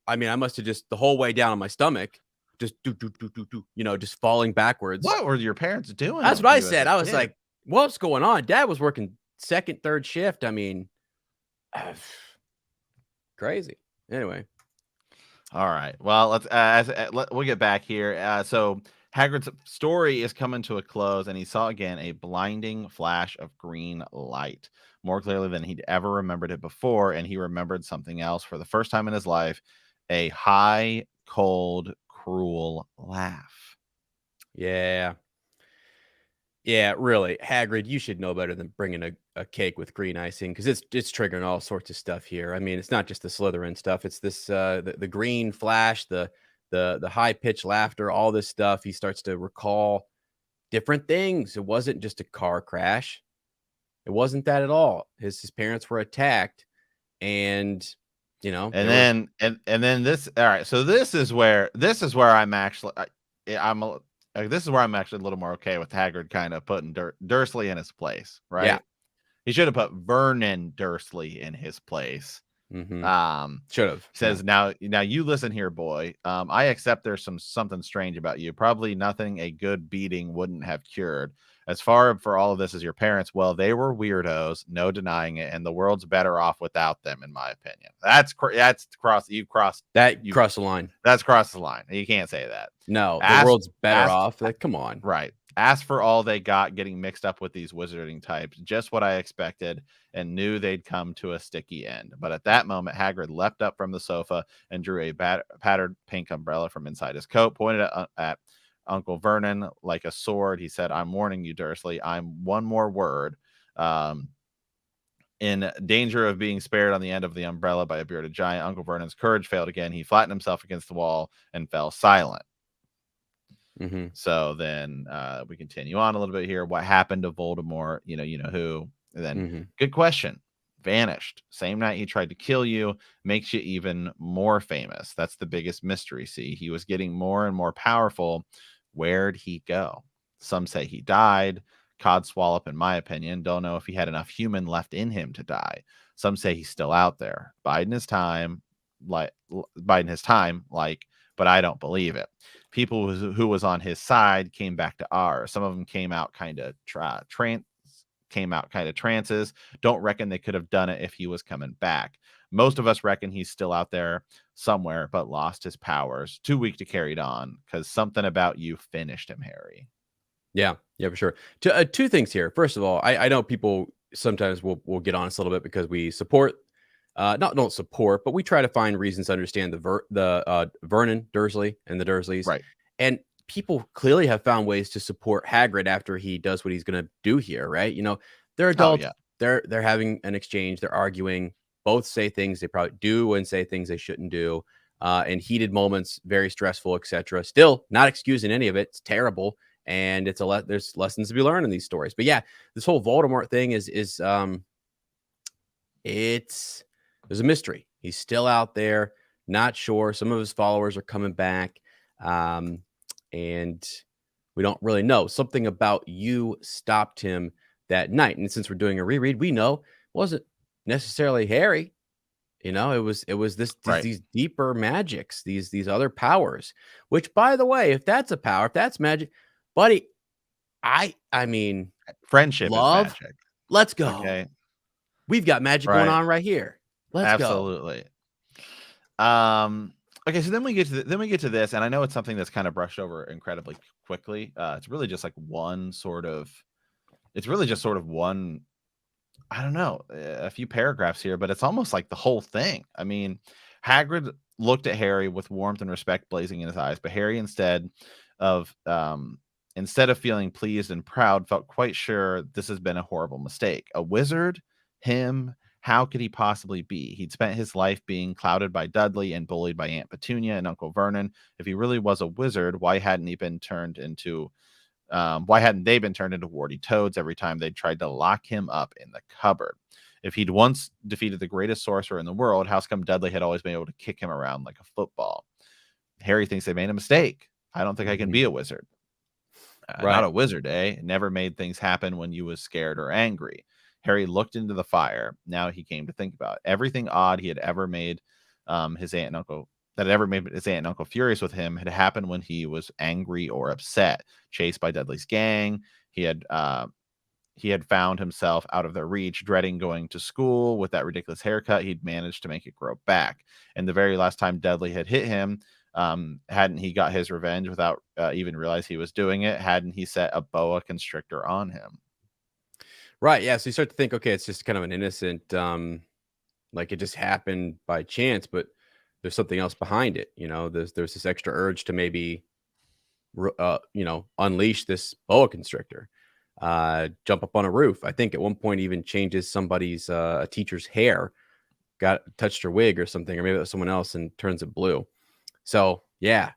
I mean, I must have just the whole way down on my stomach. Just just falling backwards. What were your parents doing? That's what I said. I was like, what's going on? Dad was working second, third shift. I mean, crazy. Anyway. All right. Well, we'll get back here. So Hagrid's story is coming to a close, and he saw again a blinding flash of green light, more clearly than he'd ever remembered it before, and he remembered something else for the first time in his life, a high, cold, cruel laugh. Yeah, really, Hagrid, you should know better than bringing a cake with green icing, because it's triggering all sorts of stuff here. I mean, it's not just the Slytherin stuff; it's this the green flash, the high pitched laughter, all this stuff. He starts to recall different things. It wasn't just a car crash; it wasn't that at all. His parents were attacked, and and then this. All right, so this is where I'm actually this is where I'm actually a little more okay with Hagrid kind of putting Dursley in his place, right? Yeah. He should have put Vernon Dursley in his place Should have. Says, now you listen here, boy. I accept there's something strange about you. Probably nothing a good beating wouldn't have cured. As far for all of this as your parents, well, they were weirdos, no denying it, and the world's better off without them, in my opinion. That's crossed crossed the line. That's crossed the line. You can't say that. No, the world's better off. Like, come on. Right. Asked for all they got, getting mixed up with these wizarding types. Just what I expected, and knew they'd come to a sticky end. But at that moment, Hagrid leapt up from the sofa and drew a pattered pink umbrella from inside his coat, pointed at Uncle Vernon like a sword. He said, I'm warning you, Dursley. I'm one more word. In danger of being spared on the end of the umbrella by a bearded giant. Uncle Vernon's courage failed again. He flattened himself against the wall and fell silent. So then we continue on a little bit here. What happened to Voldemort? You know who. And then good question. Vanished. Same night he tried to kill you. Makes you even more famous. That's the biggest mystery. See, he was getting more and more powerful. Where'd he go? Some say he died. Codswallop, in my opinion, don't know if he had enough human left in him to die. Some say he's still out there, biding his time, but I don't believe it. People who was on his side came back to ours. Some of them came out kind of trances. Don't reckon they could have done it if he was coming back. Most of us reckon he's still out there somewhere, but lost his powers. Too weak to carry it on, because something about you finished him, Harry. Yeah, for sure. Two things here. First of all, I know people sometimes will get on us a little bit because we support, don't support, but we try to find reasons to understand the Vernon Dursley and the Dursleys. Right. And people clearly have found ways to support Hagrid after he does what he's going to do here, right? You know, they're adults. They're having an exchange. They're arguing. Both say things they probably do and say things they shouldn't do. In heated moments, very stressful, etc. Still not excusing any of it. It's terrible. And there's lessons to be learned in these stories. But yeah, this whole Voldemort thing there's a mystery. He's still out there, not sure. Some of his followers are coming back, and we don't really know. Something about you stopped him that night. And since we're doing a reread, we know it wasn't necessarily Harry. You know, it was these deeper magics, these other powers. Which, by the way, if that's a power, if that's magic. Buddy, I mean, friendship love, is magic. Let's go. Okay. We've got magic going on right here. Let's go. Absolutely. Okay, so then we get to this, and I know it's something that's kind of brushed over incredibly quickly. It's really just like one, I don't know, a few paragraphs here, but it's almost like the whole thing. I mean, Hagrid looked at Harry with warmth and respect blazing in his eyes, but Harry instead of feeling pleased and proud, felt quite sure this has been a horrible mistake. A wizard? Him? How could he possibly be? He'd spent his life being clouded by Dudley and bullied by Aunt Petunia and Uncle Vernon. If he really was a wizard, why hadn't they been turned into warty toads every time they tried to lock him up in the cupboard? If he'd once defeated the greatest sorcerer in the world, how's come Dudley had always been able to kick him around like a football? Harry thinks they made a mistake. I don't think I can be a wizard. Not a wizard, eh? Never made things happen when you was scared or angry. Harry looked into the fire. Now he came to think about everything odd he had ever made his aunt and uncle furious with him had happened when he was angry or upset, chased by Dudley's gang. He had found himself out of their reach, dreading going to school with that ridiculous haircut. He'd managed to make it grow back. And the very last time Dudley had hit him, hadn't he got his revenge without even realize he was doing it? Hadn't he set a boa constrictor on him? Right. Yeah. So you start to think, okay, it's just kind of an innocent, like it just happened by chance, but there's something else behind it. You know, there's this extra urge to maybe, unleash this boa constrictor, jump up on a roof. I think at one point even changes somebody's, a teacher's hair, touched her wig or something, or maybe it was someone else and turns it blue. So yeah,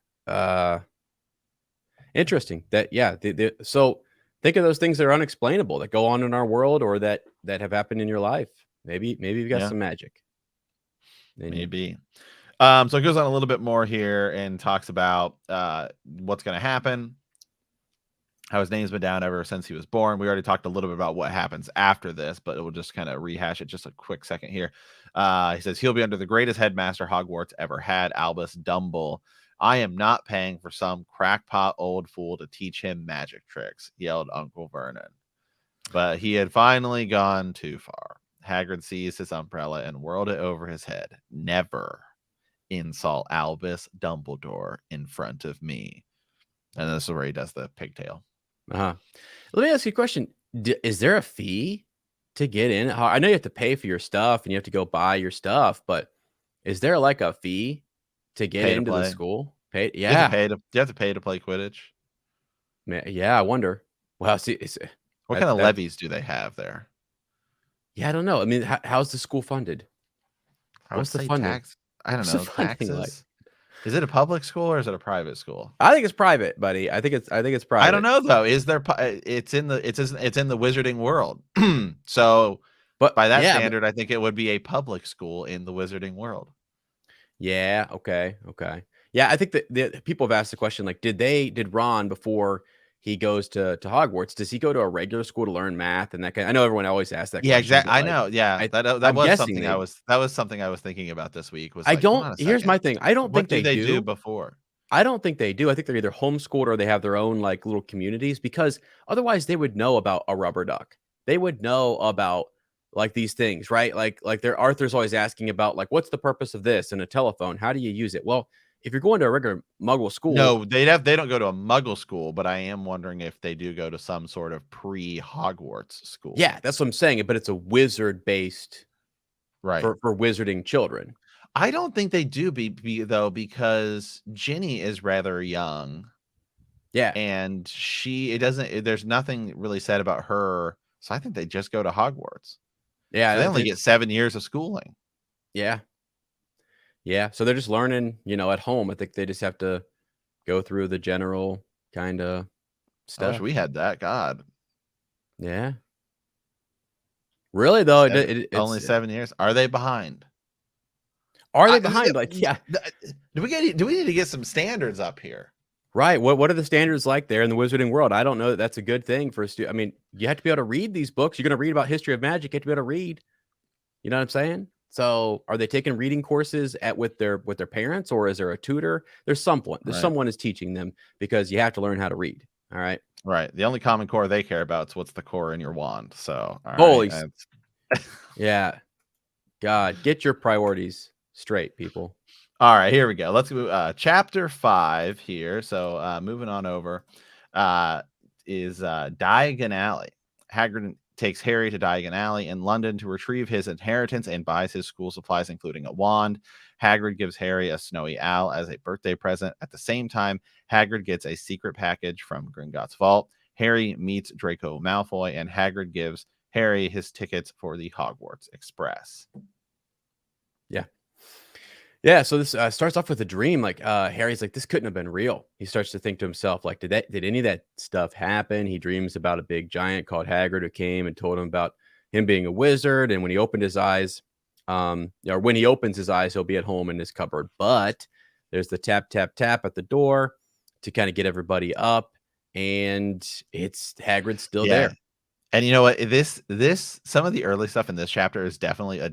interesting that, yeah. So think of those things that are unexplainable that go on in our world or that have happened in your life. Maybe you've got some magic. Maybe. So it goes on a little bit more here and talks about what's going to happen. how his name's been down ever since he was born. We already talked a little bit about what happens after this, but we'll just kind of rehash it just a quick second here. He says he'll be under the greatest headmaster Hogwarts ever had, Albus Dumble. I am not paying for some crackpot old fool to teach him magic tricks, yelled Uncle Vernon. But he had finally gone too far. Hagrid seized his umbrella and whirled it over his head. Never insult Albus Dumbledore in front of me. And this is where he does the pigtail. Let me ask you a question. Is there a fee to get in? I know you have to pay for your stuff and you have to go buy your stuff, but is there like a fee to get into the school? Pay? Yeah. Do you have to pay to play Quidditch? Yeah, I wonder. Well, see, what kind of levies do they have there? Yeah, I don't know. I mean, how's the school funded? What's the funding? I don't know. Taxes. Like? Is it a public school or is it a private school? I think it's private, buddy. I think it's private. I don't know though. Is there? It's in the Wizarding world. So, but by that standard, I think it would be a public school in the Wizarding world. Yeah. Okay. Yeah, I think that the people have asked the question, like, did Ron, before he goes to Hogwarts, does he go to a regular school to learn math and that kind? I know everyone always asks that. Yeah, exactly. I know. Yeah, that was something I was thinking about this week. Was Here's my thing. I don't think they do before. I don't think they do. I think they're either homeschooled or they have their own like little communities, because otherwise they would know about a rubber duck. They would know about like these things, right? Like Arthur's always asking about like, what's the purpose of this and a telephone? How do you use it? Well, if you're going to a regular Muggle school, no, they don't go to a Muggle school, but I am wondering if they do go to some sort of pre-Hogwarts school. Yeah, that's what I'm saying. But it's a wizard based, right, for wizarding children. I don't think they do though, because Ginny is rather young. Yeah, and there's nothing really said about her, so I think they just go to Hogwarts. Yeah, so they only get 7 years of schooling. Yeah, so they're just learning, at home. I think they just have to go through the general kind of stuff. I wish we had that. God. Yeah. Really though, it's only 7 years. Are they behind? Are they behind? Like, yeah. Do we need to get some standards up here? Right. What are the standards like there in the wizarding world? I don't know that that's a good thing for a student. I mean, you have to be able to read these books. You're going to read about history of magic. You have to be able to read. You know what I'm saying? So are they taking reading courses with their parents, or is there a tutor? There's someone. Someone is teaching them, because you have to learn how to read. All right. Right. The only common core they care about is what's the core in your wand. So holy. Yeah. God, get your priorities straight, people. All right, here we go. Let's move chapter 5 here. So moving on over is Diagon Alley. Hagrid takes Harry to Diagon Alley in London to retrieve his inheritance and buys his school supplies, including a wand. Hagrid gives Harry a snowy owl as a birthday present. At the same time, Hagrid gets a secret package from Gringotts' vault. Harry meets Draco Malfoy, and Hagrid gives Harry his tickets for the Hogwarts Express. Yeah, so this starts off with a dream. Like Harry's like, this couldn't have been real. He starts to think to himself, like, did any of that stuff happen? He dreams about a big giant called Hagrid who came and told him about him being a wizard. And when he opened his eyes, or when he opens his eyes, he'll be at home in his cupboard. But there's the tap, tap, tap at the door to kind of get everybody up. And it's Hagrid still there. And you know what? Some of the early stuff in this chapter is definitely a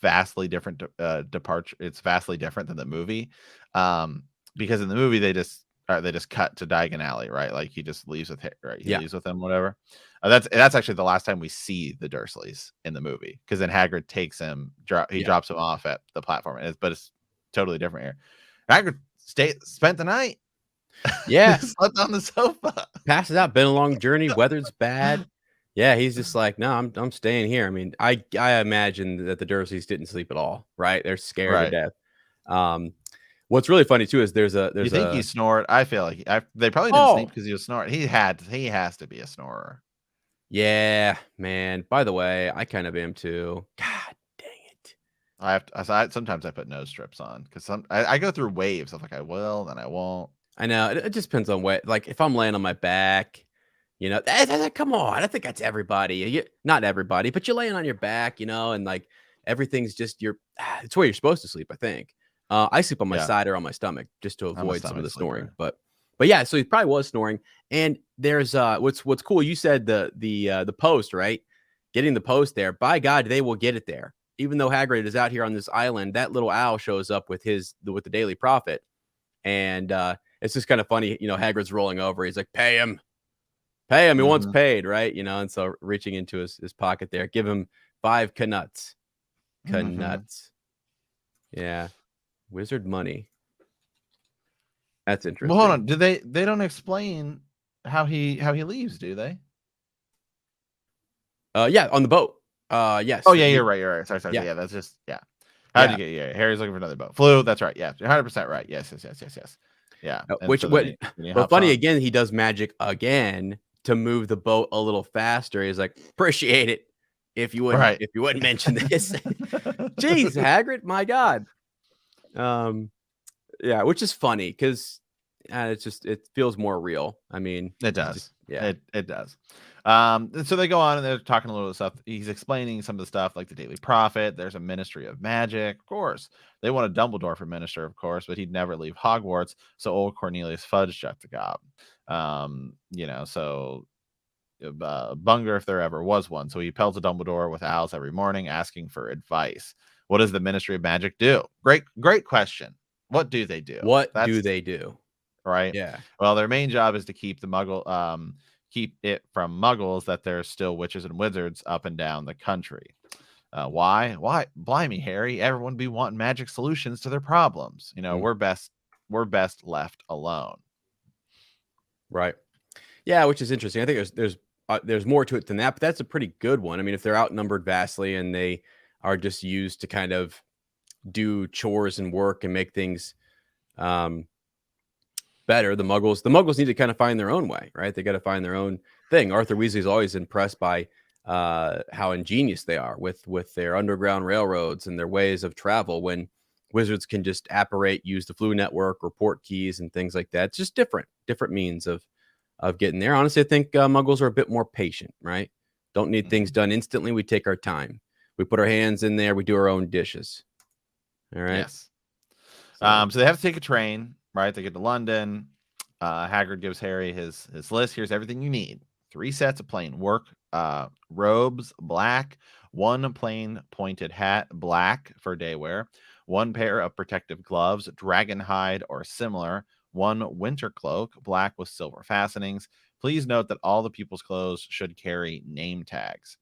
vastly different departure. It's vastly different than the movie, because in the movie they just cut to Diagon Alley, right? Like he just leaves with right? He leaves with them, whatever. That's actually the last time we see the Dursleys in the movie, because then Hagrid takes him, drops him off at the platform, but it's totally different here. Hagrid spent the night. Yeah, slept on the sofa. Passes out. Been a long journey. Weather's bad. Yeah, he's just like, no, I'm staying here. I mean, I imagine that the Dursleys didn't sleep at all, right? They're scared to death. What's really funny too is you think he snored? I feel like they probably didn't sleep because he was snoring. He has to be a snorer. Yeah, man. By the way, I kind of am too. God dang it! Sometimes I put nose strips on, because I go through waves of like I will, then I won't. I know it just depends on what. Like if I'm laying on my back. Come on. I think that's everybody. Not everybody, but you're laying on your back, and like everything's just it's where you're supposed to sleep, I think. I sleep on my side or on my stomach just to avoid some of the snoring. But yeah, so he probably was snoring. And there's what's cool. You said the post, right? Getting the post there. By God, they will get it there. Even though Hagrid is out here on this island, that little owl shows up with the Daily Prophet, and it's just kind of funny. Hagrid's rolling over. He's like, "Pay him, pay him. He wants paid, right?" And so reaching into his pocket there, give him 5 knuts. Knuts. Yeah, wizard money. That's interesting. Well, hold on. Do they don't explain how he leaves, do they? Yeah, on the boat. Yes. Oh yeah, you're right. Sorry. Yeah, that's just How'd you get? Yeah, Harry's looking for another boat. Flew. That's right. Yeah, you're 100% right. Yes. Yeah. But funny again, he does magic again to move the boat a little faster. He's like, appreciate it if you wouldn't mention this. Jeez, Hagrid, my God. Yeah, which is funny because it feels more real. I mean, it does. It does. So they go on and they're talking a little stuff. He's explaining some of the stuff like the Daily Prophet. There's a Ministry of Magic, of course. They want a Dumbledore for minister, of course, but he'd never leave Hogwarts. So old Cornelius Fudge shut the gob. So Bunger, if there ever was one. So he pelts a Dumbledore with owls every morning, asking for advice. What does the Ministry of Magic do? Great question. What do they do? Do they do? Right. Yeah. Well, their main job is to keep the Muggle. Keep it from muggles that there's still witches and wizards up and down the country. Why? Blimey, Harry, everyone be wanting magic solutions to their problems. We're best left alone. Right. Yeah, which is interesting. I think there's more to it than that, but that's a pretty good one. I mean, if they're outnumbered vastly and they are just used to kind of do chores and work and make things better, the muggles need to kind of find their own way, right? They got to find their own thing. Arthur Weasley's always impressed by how ingenious they are with their underground railroads and their ways of travel, when wizards can just apparate, use the Flu Network, report keys and things like that. It's just different means of getting there. Honestly, I think muggles are a bit more patient, right? Don't need things done instantly. We take our time. We put our hands in there. We do our own dishes. All right. Yes. So they have to take a train. Right, they get to London. Hagrid gives Harry his list. Here's everything you need: 3 sets of plain work robes, black; 1 plain pointed hat, black for day wear; 1 pair of protective gloves, dragon hide or similar; 1 winter cloak, black with silver fastenings. Please note that all the pupils' clothes should carry name tags.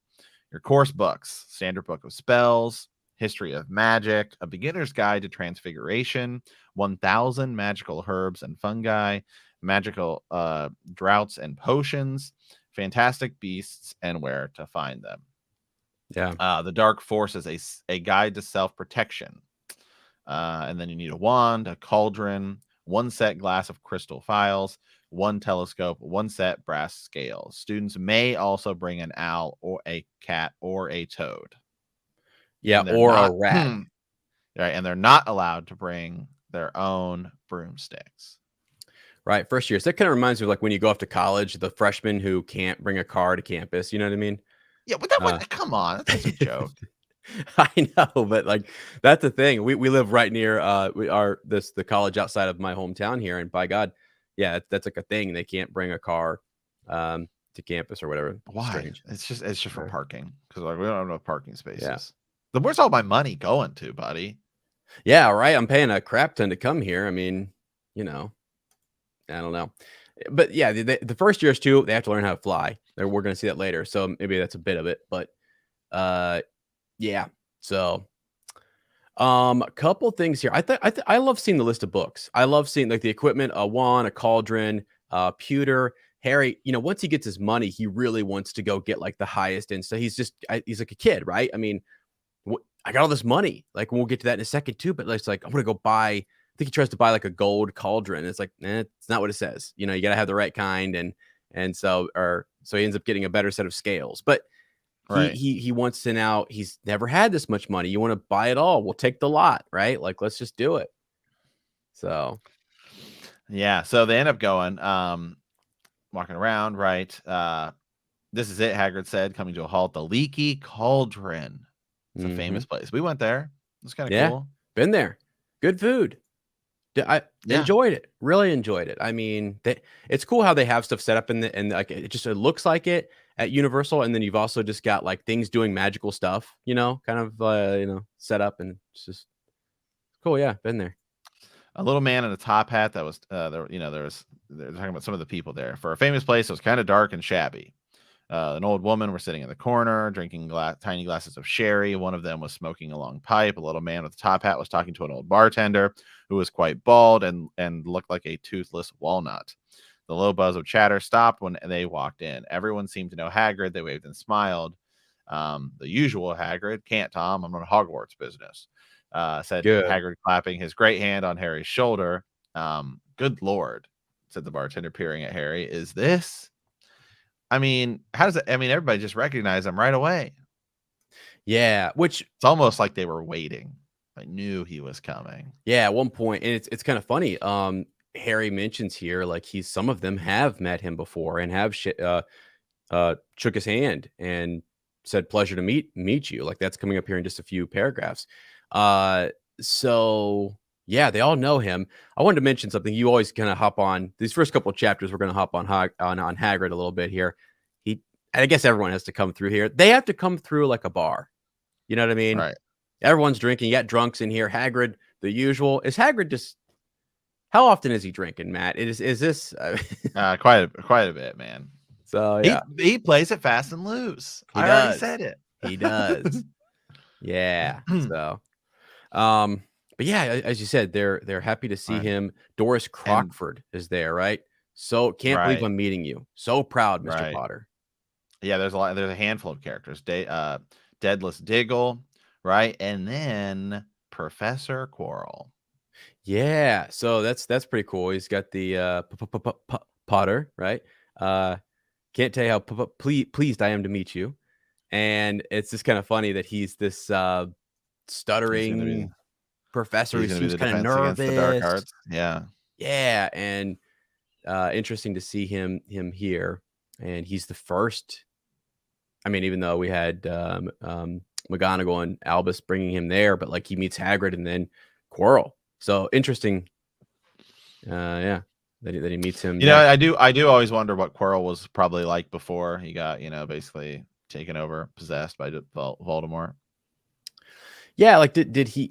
Your course books: Standard Book of Spells, History of Magic, A Beginner's Guide to Transfiguration, 1,000 magical herbs and fungi, magical droughts and potions, fantastic beasts, and where to find them. Yeah. The Dark Forces, a guide to self-protection. And then you need a wand, a cauldron, 1 set glass of crystal phials, 1 telescope, 1 set brass scales. Students may also bring an owl or a cat or a toad. Yeah, or a rat. Right, and they're not allowed to bring their own broomsticks. Right, first years. That kind of reminds me of like when you go off to college, the freshmen who can't bring a car to campus. You know what I mean? Yeah, but come on, that's a joke. I know, but like that's the thing. We live right near the college outside of my hometown here, and by God, yeah, that's like a thing. They can't bring a car to campus or whatever. Why? Strange. It's just for parking, because like we don't have enough parking spaces. Yeah. Where's all my money going to, buddy? Yeah, right. I'm paying a crap ton to come here. I mean, I don't know. But yeah, the first years too, they have to learn how to fly. We're going to see that later. So maybe that's a bit of it. But yeah. So a couple things here. I love seeing the list of books. I love seeing like the equipment, a wand, a cauldron, pewter. Harry, once he gets his money, he really wants to go get like the highest end. So he's like a kid, right? I mean, I got all this money. Like we'll get to that in a second too. But it's like I'm gonna go buy. I think he tries to buy like a gold cauldron. It's like, it's not what it says. You gotta have the right kind, and so he ends up getting a better set of scales. But he wants to now. He's never had this much money. You want to buy it all? We'll take the lot, right? Like let's just do it. So yeah. So they end up going, walking around. Right. This is it. Hagrid said, coming to a halt. The Leaky Cauldron. It's a famous place. We went there. It's kind of cool. Been there. Good food. I Yeah. enjoyed it, really enjoyed it. I mean, it's cool how they have stuff set up and like it looks like it at Universal, and then you've also just got like things doing magical stuff, kind of set up, and it's just cool. Yeah, been there. A little man in a top hat that was there. They're talking about some of the people there. For a famous place, it was kind of dark and shabby. An old woman were sitting in the corner, drinking tiny glasses of sherry. One of them was smoking a long pipe. A little man with a top hat was talking to an old bartender who was quite bald and looked like a toothless walnut. The low buzz of chatter stopped when they walked in. Everyone seemed to know Hagrid. They waved and smiled. The usual Hagrid, "Can't, Tom. I'm on Hogwarts business," said Good. Hagrid, clapping his great hand on Harry's shoulder. "Good Lord," said the bartender, peering at Harry. "Is this?" I mean, how does it? I mean, everybody just recognized him right away. Yeah, which It's almost like they were waiting. I knew he was coming. yeah, at one point, and it's kind of funny. Harry mentions here like some of them have met him before and have shook his hand and said pleasure to meet you. Like that's coming up here in just a few paragraphs. So yeah, they all know him. I wanted to mention something. You always kind of hop on these first couple of chapters. We're going to hop on on Hagrid a little bit here. I guess everyone has to come through here. They have to come through like a bar. You know what I mean? Right. Everyone's drinking. You got drunks in here. Hagrid, the usual. Is Hagrid just? How often is he drinking, Matt? Is this? Quite a bit, man. So yeah, he plays it fast and loose. he I already does. said it. He does. Yeah. So, but yeah, as you said, they're happy to see Right. him. Doris Crockford is there, right? So can't believe Right. I'm meeting you. So proud, Mr. Right. Potter. Yeah, there's a handful of characters. Deadless Diggle, right? And then Professor Quirrell. Yeah. So that's pretty cool. He's got the Potter, right? Can't tell you how pleased I am to meet you. And it's just kind of funny that he's this stuttering professor He's who gonna be seems the kind of defense against the dark nervous. arts. Yeah. Yeah, and interesting to see him here. And he's the first. I mean, even though we had McGonagall and Albus bringing him there, but like he meets Hagrid and then Quirrell. So interesting. Yeah, that he meets him. I do always wonder what Quirrell was probably like before he got, basically taken over, possessed by Voldemort. Yeah, like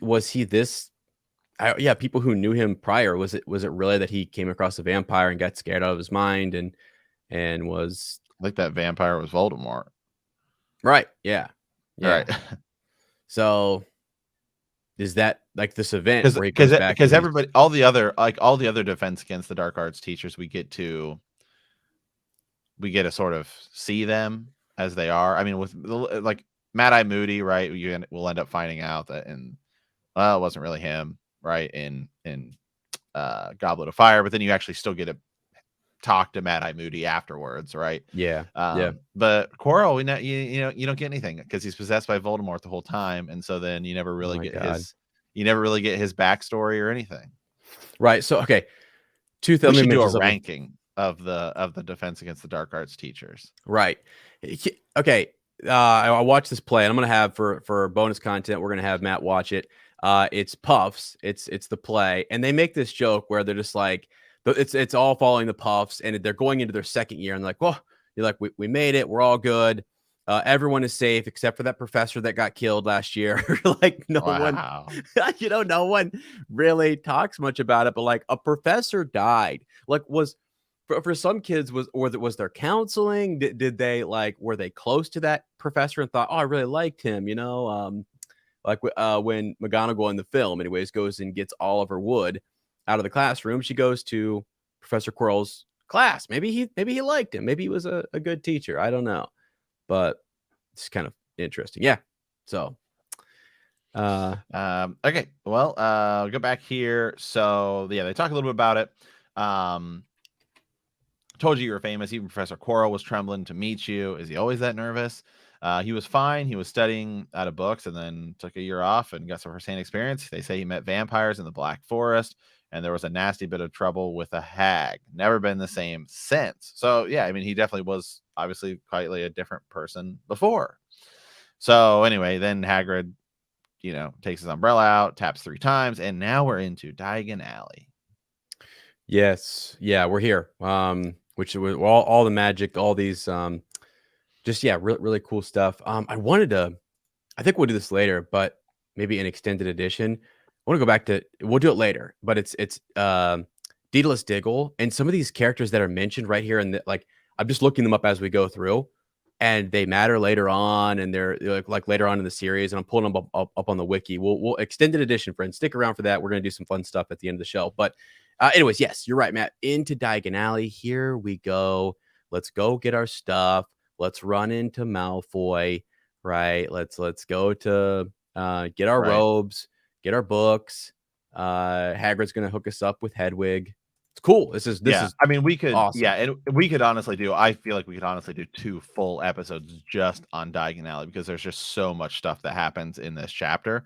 was he this? Yeah, people who knew him prior, was it really that he came across a vampire and got scared out of his mind and was Like that vampire was Voldemort. right? Yeah, Right. So is that like this event where he goes back? Because everybody, all the other defense against the dark arts teachers, we get to sort of see them as they are. I mean, with like Mad-Eye Moody, right? We'll end up finding out that it wasn't really him, right? In Goblet of Fire, but then you actually still get to talk to Mad-Eye Moody afterwards, right? Yeah. But Quirrell, you don't get anything because he's possessed by Voldemort the whole time, and so then you never really get his backstory or anything. Right. So okay, we should do a ranking of the defense against the dark arts teachers. Right. Okay. I watched this play, and I'm gonna have for bonus content, we're gonna have Matt watch it. It's Puffs. It's the play, and they make this joke where they're just like, it's all following the Puffs, and they're going into their second year, and they're like, well, you're like, we made it, we're all good. Everyone is safe except for that professor that got killed last year. Like no one, no one really talks much about it, but like a professor died. Like was for some kids was there counseling? Did they were they close to that professor and thought, oh, I really liked him, like when McGonagall in the film, anyways, goes and gets Oliver Wood out of the classroom. She goes to Professor Quirrell's class. Maybe he liked him. Maybe he was a good teacher. I don't know, but it's kind of interesting. Yeah. So, okay. Well, go back here. So yeah, they talk a little bit about it. Told you were famous. Even Professor Quirrell was trembling to meet you. Is he always that nervous? He was fine. He was studying out of books and then took a year off and got some firsthand experience. They say he met vampires in the Black Forest, and there was a nasty bit of trouble with a hag. Never been the same since. So yeah, I mean, he definitely was obviously quite a different person before. So anyway, then Hagrid, takes his umbrella out, taps 3 times, and now we're into Diagon Alley. Yes. Yeah, we're here. Which was all the magic, all these just yeah, really cool stuff. I think we'll do this later, but maybe an extended edition. I want to go back to we'll do it later, but it's Daedalus Diggle and some of these characters that are mentioned right here and like I'm just looking them up as we go through and they matter later on and they're like later on in the series and I'm pulling them up on the wiki. We'll extended edition, friends. Stick around for that. We're going to do some fun stuff at the end of the show. But anyways, yes, you're right, Matt. Into Diagon Alley. Here we go. Let's go get our stuff. Let's run into Malfoy, right? Let's go to get our Right. robes, get our books. Hagrid's gonna hook us up with Hedwig. It's cool. This is I mean, we could, awesome. and we could honestly do. I feel like we could honestly do 2 full episodes just on Diagon Alley because there's just so much stuff that happens in this chapter.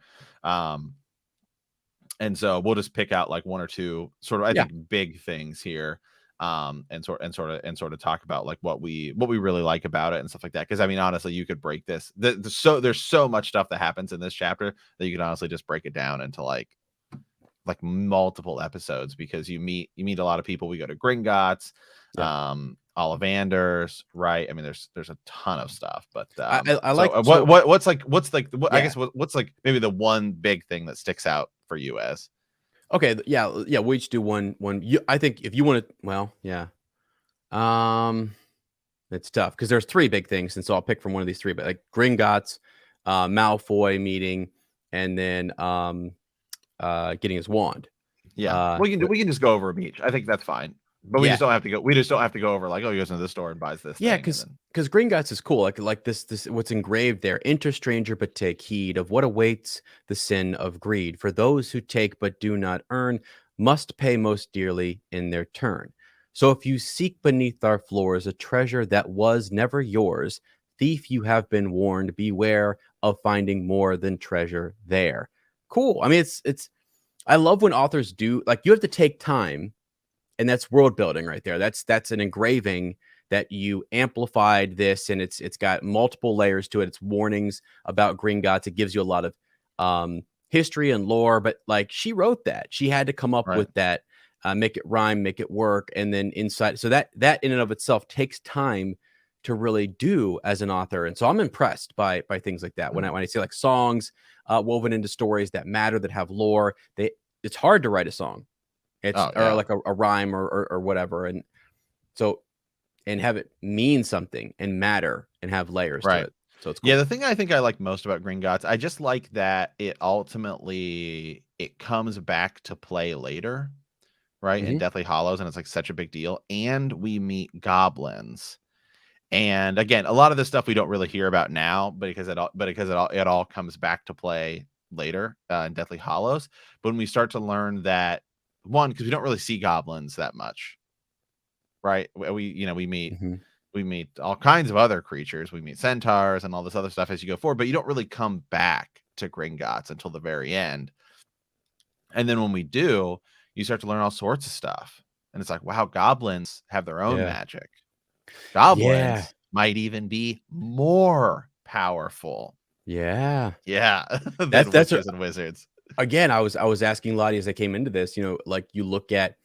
And so we'll just pick out like 1 or 2 sort of, I think, big things here, and sort of talk about like what we really like about it and stuff like that. Because I mean, honestly, you could break this. There's so much stuff that happens in this chapter that you could honestly just break it down into like multiple episodes because you meet a lot of people. We go to Gringotts, Ollivanders, right? I mean, there's a ton of stuff, but I like what's what's like maybe the one big thing that sticks out for you as okay, yeah, we'll each do one. I think if you want to, well, yeah, it's tough because there's 3 big things, and so I'll pick from one of these 3. But like Gringotts, Malfoy meeting, and then getting his wand. Yeah, we can just go over them each. I think that's fine. But we just don't have to go. We just don't have to go over like, oh, he goes into this store and buys this. Yeah, because Gringotts is cool. Like this what's engraved there. Enter stranger, but take heed of what awaits the sin of greed. For those who take but do not earn must pay most dearly in their turn. So if you seek beneath our floors a treasure that was never yours, thief, you have been warned. Beware of finding more than treasure there. Cool. I mean, it's. I love when authors do like you have to take time. And that's world building right there. That's an engraving that you amplified this, and it's got multiple layers to it. It's warnings about Gringotts. It gives you a lot of history and lore, but like she wrote that. She had to come up with that, make it rhyme, make it work, and then inside. So that in and of itself takes time to really do as an author. And so I'm impressed by things like that. When I see like songs woven into stories that matter, that have lore, it's hard to write a song. It's or like a rhyme or whatever. And so and have it mean something and matter and have layers to it. So it's cool. Yeah, the thing I think I like most about Gringotts, I just like that it ultimately it comes back to play later, right? In Deathly Hallows, and it's like such a big deal. And we meet goblins. And again, a lot of this stuff we don't really hear about now, because it all comes back to play later in Deathly Hallows. But when we start to learn that because we don't really see goblins that much, right? We meet all kinds of other creatures. We meet centaurs and all this other stuff as you go forward, but you don't really come back to Gringotts until the very end. And then when we do, you start to learn all sorts of stuff. And it's like, wow, goblins have their own magic. Goblins might even be more powerful. Yeah. Than witches and wizards. Again, I was asking Lottie as I came into this, like you look at,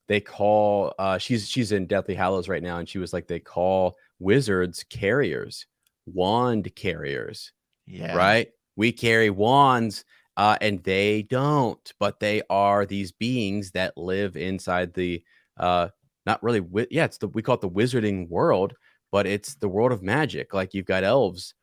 they call, she's in Deathly Hallows right now. And she was like, they call wizards carriers, wand carriers, right? We carry wands, and they don't, but they are these beings that live inside the, not really, we call it the wizarding world, but it's the world of magic. Like you've got elves,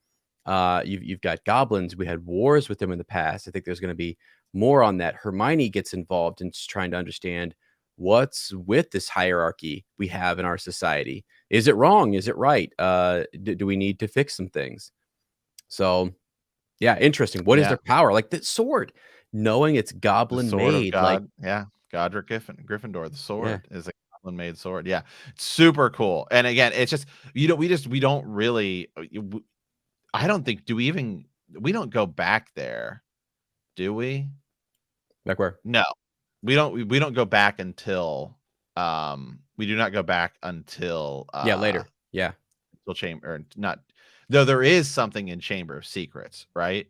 you've got goblins. We had wars with them in the past. I think there's going to be more on that. Hermione gets involved in trying to understand what's with this hierarchy we have in our society. Is it wrong? Is it right? Do we need to fix some things? So, yeah, interesting. What is their power? Like the sword, knowing it's goblin made. Like Godric Gryffindor. The sword is a goblin made sword. Yeah, super cool. And again, it's just we don't really. I don't think we don't go back there, do we? Back where? No, we don't go back until we do not go back until later. Until Chamber, or not, though there is something in Chamber of Secrets, right?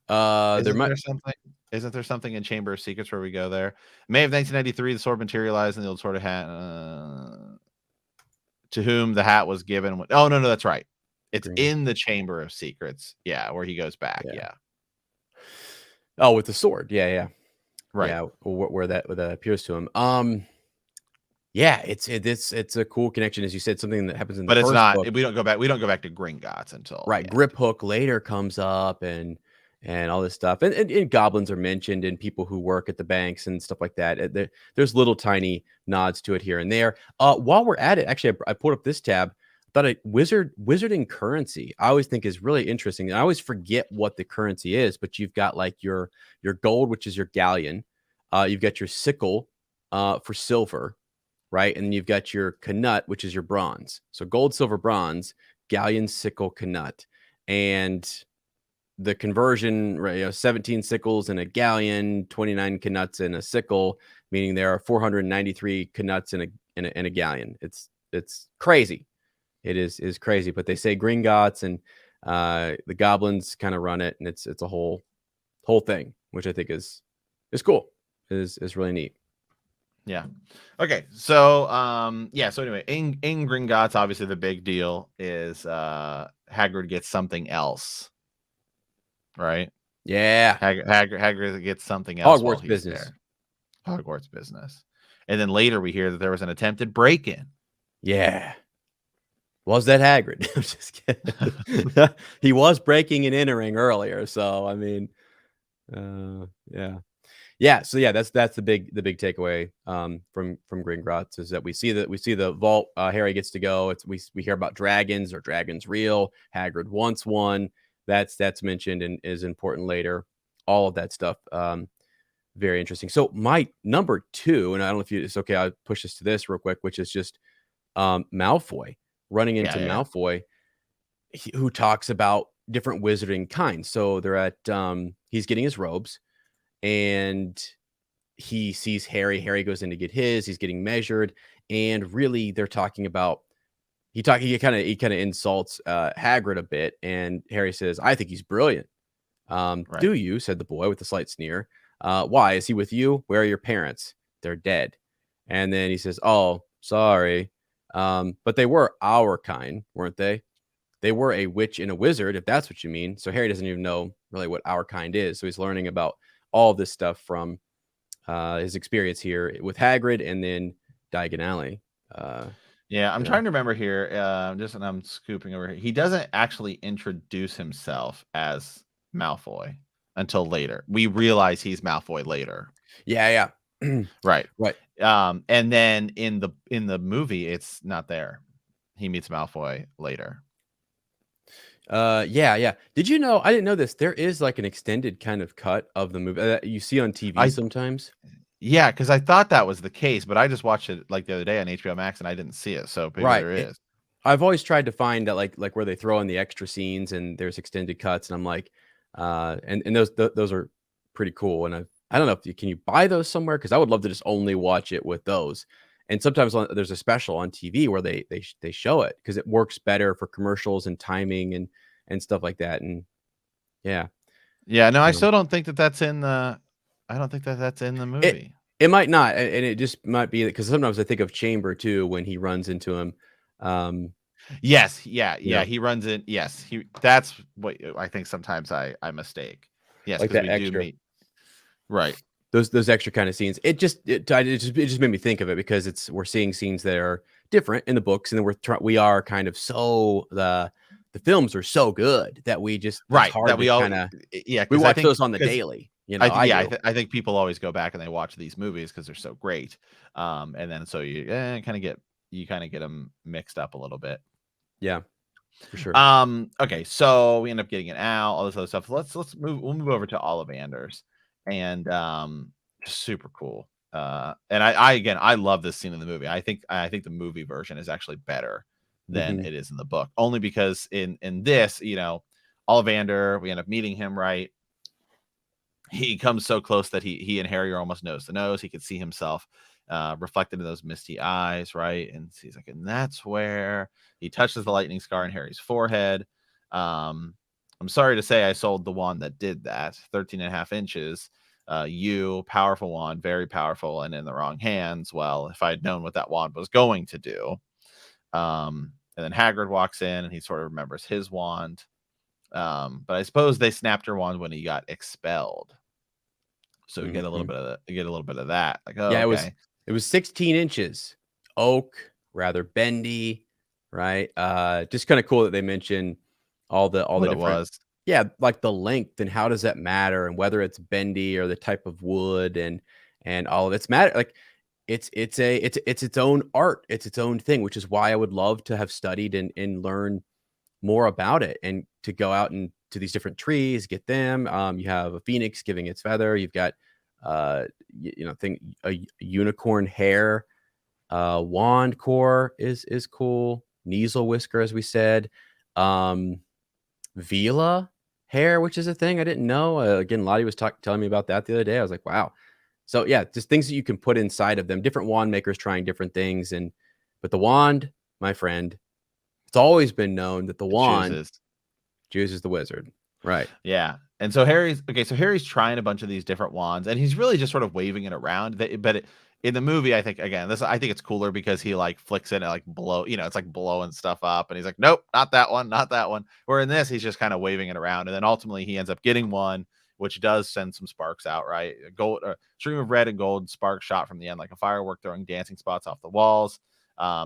There might be something. Isn't there something in Chamber of Secrets where we go there? May of 1993, the sword materialized in the old sword of hat. To whom the hat was given. Oh, no, that's right. It's in the Chamber of Secrets. Yeah, where he goes back. Yeah. Oh, with the sword. Yeah. Right. Yeah, where that appears to him. Yeah, it's a cool connection, as you said, something that happens in the But it's first not. book. We don't go back to Gringotts until Right, Grip Hook later comes up and all this stuff, and goblins are mentioned, and people who work at the banks and stuff like that. There's little tiny nods to it here and there. While we're at it, actually, I pulled up this tab. Thought wizarding currency. I always think is really interesting. I always forget what the currency is, but you've got like your gold, which is your galleon. You've got your sickle for silver, right? And then you've got your knut, which is your bronze. So gold, silver, bronze, galleon, sickle, knut, and the conversion, right? 17 sickles in a galleon, 29 knuts in a sickle, meaning there are 493 knuts in a galleon. It's crazy. It is crazy. But they say Gringotts and the goblins kind of run it, and it's a whole thing, which I think is cool. Is really neat. Yeah. Okay. So so anyway, in Gringotts, obviously the big deal is Hagrid gets something else. Right? Yeah. Hagrid gets something else while he's business. there. Hogwarts business. And then later we hear that there was an attempted break-in. Yeah. Was that Hagrid? I'm just kidding. He was breaking and entering earlier, so I mean, yeah. So yeah, that's the big takeaway from Gringotts is that we see the vault. Harry gets to go. We hear about dragons. Are dragons real? Hagrid wants one. That's mentioned and is important later. All of that stuff. Very interesting. So my number 2, and I don't know if it's okay. I'll push this to this real quick, which is just Malfoy running into Malfoy, who talks about different wizarding kinds. So they're at he's getting his robes, and he sees Harry. Harry goes in to get his. He's getting measured, and really they're talking about. He kind of insults Hagrid a bit, and Harry says, "I think he's brilliant." Right. "Do you?" said the boy with a slight sneer. "Why? Is he with you? Where are your parents?" "They're dead." And then he says, "Oh, sorry. But they were our kind, weren't they? They were a witch and a wizard, if that's what you mean." So Harry doesn't even know really what our kind is. So he's learning about all this stuff from his experience here with Hagrid and then Diagon Alley. I'm trying to remember here. I'm scooping over here. He doesn't actually introduce himself as Malfoy until later. We realize he's Malfoy later. Yeah. Right. And then in the movie, it's not there. He meets Malfoy later. Yeah. Did you know? I didn't know this. There is like an extended kind of cut of the movie that you see on TV sometimes. Yeah, because I thought that was the case, but I just watched it like the other day on HBO Max and I didn't see it. So maybe there is. I've always tried to find that like where they throw in the extra scenes and there's extended cuts, and I'm like, and those are pretty cool. And I don't know if can you buy those somewhere, because I would love to just only watch it with those. And sometimes there's a special on TV where they show it because it works better for commercials and timing and stuff like that. And yeah. No, I still don't think that's in the. I don't think that's in the movie. It might not, and it just might be because sometimes I think of Chamber too when he runs into him. Yes, he runs in. Yes, that's what I think. Sometimes I mistake. Yes, like because that we extra. do meet. Right. Those extra kind of scenes. It just made me think of it because we're seeing scenes that are different in the books, and then we are kind of so the films are so good that we just that we all we watch those on the daily. You know, I think people always go back and they watch these movies because they're so great, and then so you kind of get them mixed up a little bit. Yeah, for sure. Okay, so we end up getting an owl, all this other stuff. We'll move over to Ollivanders, and super cool. And I love this scene in the movie. I think the movie version is actually better than it is in the book, only because in this, Ollivander, we end up meeting him, right? He comes so close that he and Harry are almost nose to nose. He could see himself reflected in those misty eyes, right? And he's like, and that's where he touches the lightning scar in Harry's forehead. I'm sorry to say I sold the wand that did that, 13.5 inches. powerful wand, very powerful, and in the wrong hands. Well, if I'd known what that wand was going to do. And then Hagrid walks in and he sort of remembers his wand. But I suppose they snapped her wand when he got expelled. So we get a little bit of that. Like, oh, yeah, okay. It was 16 inches. Oak, rather bendy, right? Just kind of cool that they mention all the different. Was. Yeah, like the length and how does that matter, and whether it's bendy or the type of wood and all of it's matter. Like it's its own art. It's its own thing, which is why I would love to have studied and learn more about it, and to go out and to these different trees, get them. You have a phoenix giving its feather. You've got a unicorn hair. Wand core is cool. Kneasel whisker, as we said. Vela hair, which is a thing I didn't know. Again, Lottie was telling me about that the other day. I was like, wow. So yeah, just things that you can put inside of them. Different wand makers trying different things, but the wand, my friend, it's always been known that the wand chooses the wizard. Right. Yeah. And so Harry's trying a bunch of these different wands, and he's really just sort of waving it around. In the movie, I think it's cooler because he like flicks it and like blow, it's like blowing stuff up, and he's like, nope, not that one, not that one. Where in this, he's just kind of waving it around, and then ultimately he ends up getting one, which does send some sparks out, right? Stream of red and gold sparks shot from the end like a firework, throwing dancing spots off the walls.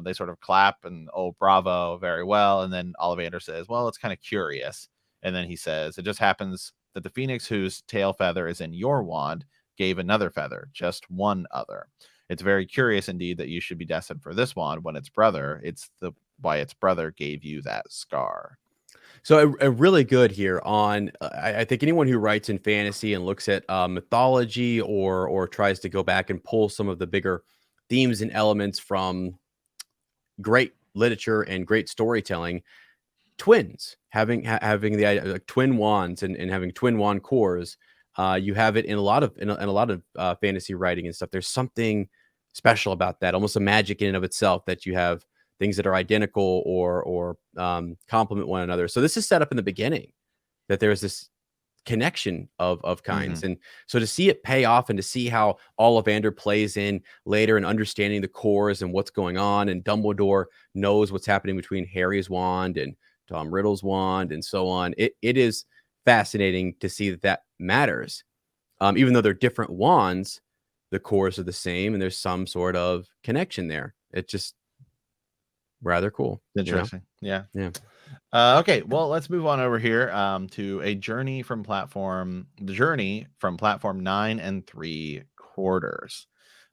They sort of clap and, oh, bravo, very well. And then Ollivander says, well, it's kind of curious. And then he says, it just happens that the phoenix whose tail feather is in your wand gave another feather, just one other. It's very curious indeed that you should be destined for this wand when its brother gave you that scar. So a really good here on, I think anyone who writes in fantasy and looks at mythology or tries to go back and pull some of the bigger themes and elements from great literature and great storytelling, twins having the idea like twin wands and having twin wand cores. You have it in a lot of fantasy writing and stuff. There's something special about that, almost a magic in and of itself, that you have things that are identical or complement one another. So this is set up in the beginning that there's this connection of kinds. And so to see it pay off and to see how Ollivander plays in later and understanding the cores and what's going on, and Dumbledore knows what's happening between Harry's wand and Tom Riddle's wand and so on. It is fascinating to see that matters. Even though they're different wands, the cores are the same and there's some sort of connection there. It's just rather cool. Interesting. Yeah. Okay, well, let's move on over here to the journey from platform 9 3/4.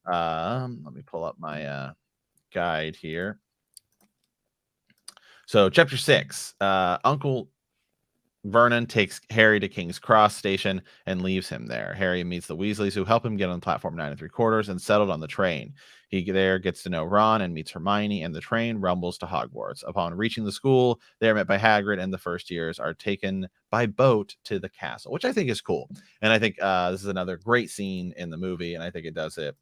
Let me pull up my guide here. So chapter 6, Uncle Vernon takes Harry to King's Cross Station and leaves him there. Harry meets the Weasleys, who help him get on platform 9 3/4 and settled on the train. He there gets to know Ron and meets Hermione, and the train rumbles to Hogwarts. Upon reaching the school, they are met by Hagrid, and the first years are taken by boat to the castle, which I think is cool. And I think this is another great scene in the movie, and I think it does it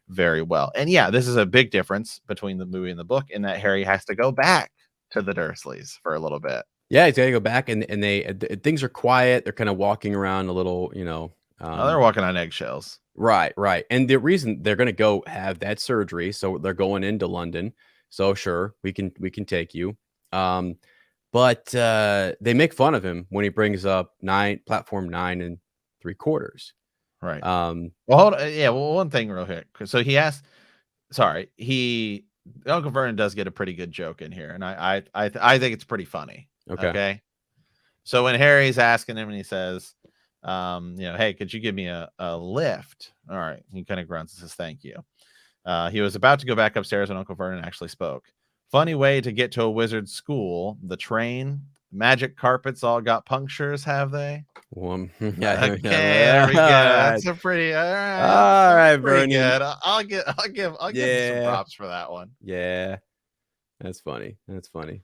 very well. And yeah, this is a big difference between the movie and the book in that Harry has to go back to the Dursleys for a little bit. Yeah, he's got to go back, and things are quiet. They're kind of walking around a little, they're walking on eggshells. Right. And the reason they're going to go have that surgery, so they're going into London. So sure, we can take you. But they make fun of him when he brings up platform 9 3/4. Right. Well, hold on. Yeah. Well, one thing real quick. So he asked. Sorry, Uncle Vernon does get a pretty good joke in here, and I think it's pretty funny. Okay. So when Harry's asking him and he says, hey, could you give me a lift? All right. He kind of grunts and says, thank you. He was about to go back upstairs when Uncle Vernon actually spoke. Funny way to get to a wizard's school. The train, magic carpets all got punctures, have they? Yeah. Okay, there we go. That's a pretty all right, Vernon. Good. I'll give him some props for that one. Yeah. That's funny. That's funny.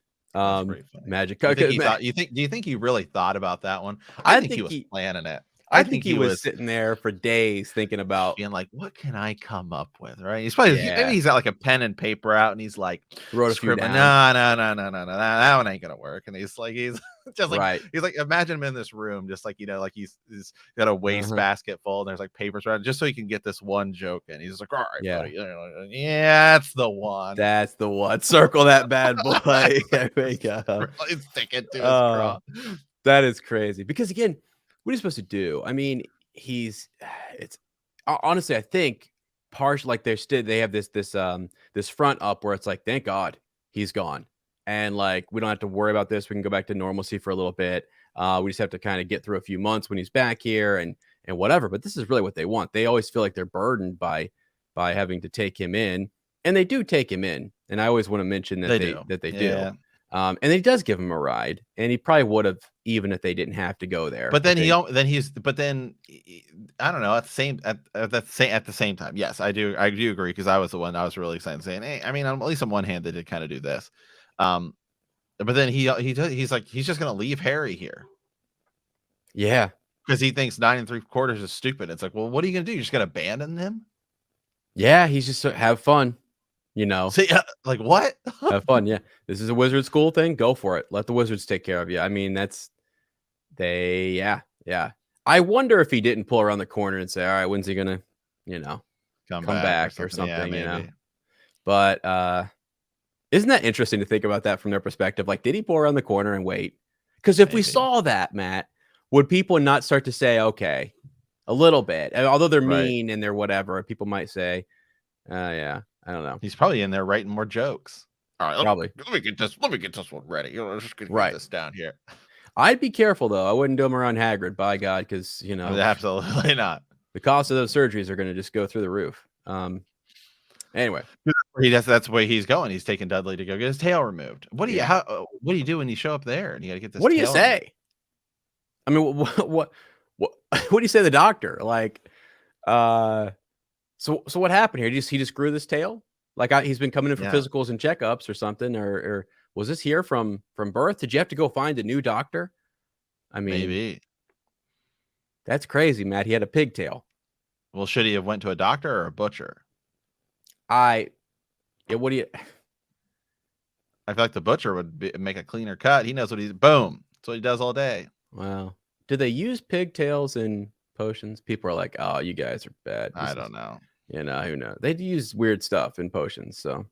Magic. Do you think he really thought about that one? I think he was planning it. I think he was sitting there for days thinking about being like, "What can I come up with?" Right? He's probably maybe yeah, he's got like a pen and paper out, and he's like wrote a few scribbling. down. No, no, no, no, no, no, that one ain't gonna work. And he's just like Right. he's like imagine him in this room, just like like he's got a waste Uh-huh. basket full, and there's like papers around, just so he can get this one joke in. He's just like, "All right, Yeah. buddy, yeah, that's the one." That's the one. Circle that bad boy. There we go. Really stick it to his Oh, craw. that is crazy. Because again, what are you supposed to do? I mean, he's it's honestly, I think partial like they have this front up where it's like, thank God he's gone. And like we don't have to worry about this. We can go back to normalcy for a little bit. We just have to kind of get through a few months when he's back here and whatever. But this is really what they want. They always feel like they're burdened by having to take him in. And they do take him in. And I always want to mention that They do. they do. Yeah. And he does give him a ride, and he probably would have even if they didn't have to go there. But I then think. I don't know, at the same time. Yes, I do agree, because I was the one I was really excited saying, "Hey, I mean, at least on one hand they did kind of do this." Um but then he's like he's just going to leave Harry here Yeah, because he thinks 9 3/4 is stupid. It's like, "Well, what are you going to do? You're just going to abandon them?" yeah, he's just have fun, you know, See, like what? have fun. Yeah, this is a wizard school thing. Go for it. Let the wizards take care of you. I mean, yeah, yeah. I wonder if he didn't pull around the corner and say, "All right, when's he gonna, you know, Come come back back or something?" Yeah, You know. maybe. But isn't that interesting to think about that from their perspective? Like, did he pull around the corner and wait? Because if we Maybe. saw that, Matt, would people not start to say, okay, a little bit, and although they're Right. mean and they're whatever, people might say, yeah, I don't know. He's probably in there writing more jokes. All right, Probably. let me get this one ready. Let's just get Right. this down here. I'd be careful though. I wouldn't do them around Hagrid, by God, because Absolutely not. the cost of those surgeries are going to just go through the roof. Anyway, That's the way he's going. He's taking Dudley to go get his tail removed. What do you do when you show up there and you got to get this? What do you tail say? removed? I mean, what do you say to the doctor? Like, so what happened here? He just grew this tail? Like he's been coming in for physicals and checkups or something, or was this here from birth? Did you have to go find a new doctor? I mean, Maybe. That's crazy, Matt. He had a pigtail. Well, should he have went to a doctor or a butcher? What do you? I feel like the butcher would make a cleaner cut. He knows what he's boom. That's what he does all day. Wow. Do they use pigtails in potions? People are like, "Oh, you guys are bad." I don't know. Who knows? They use weird stuff in potions, so.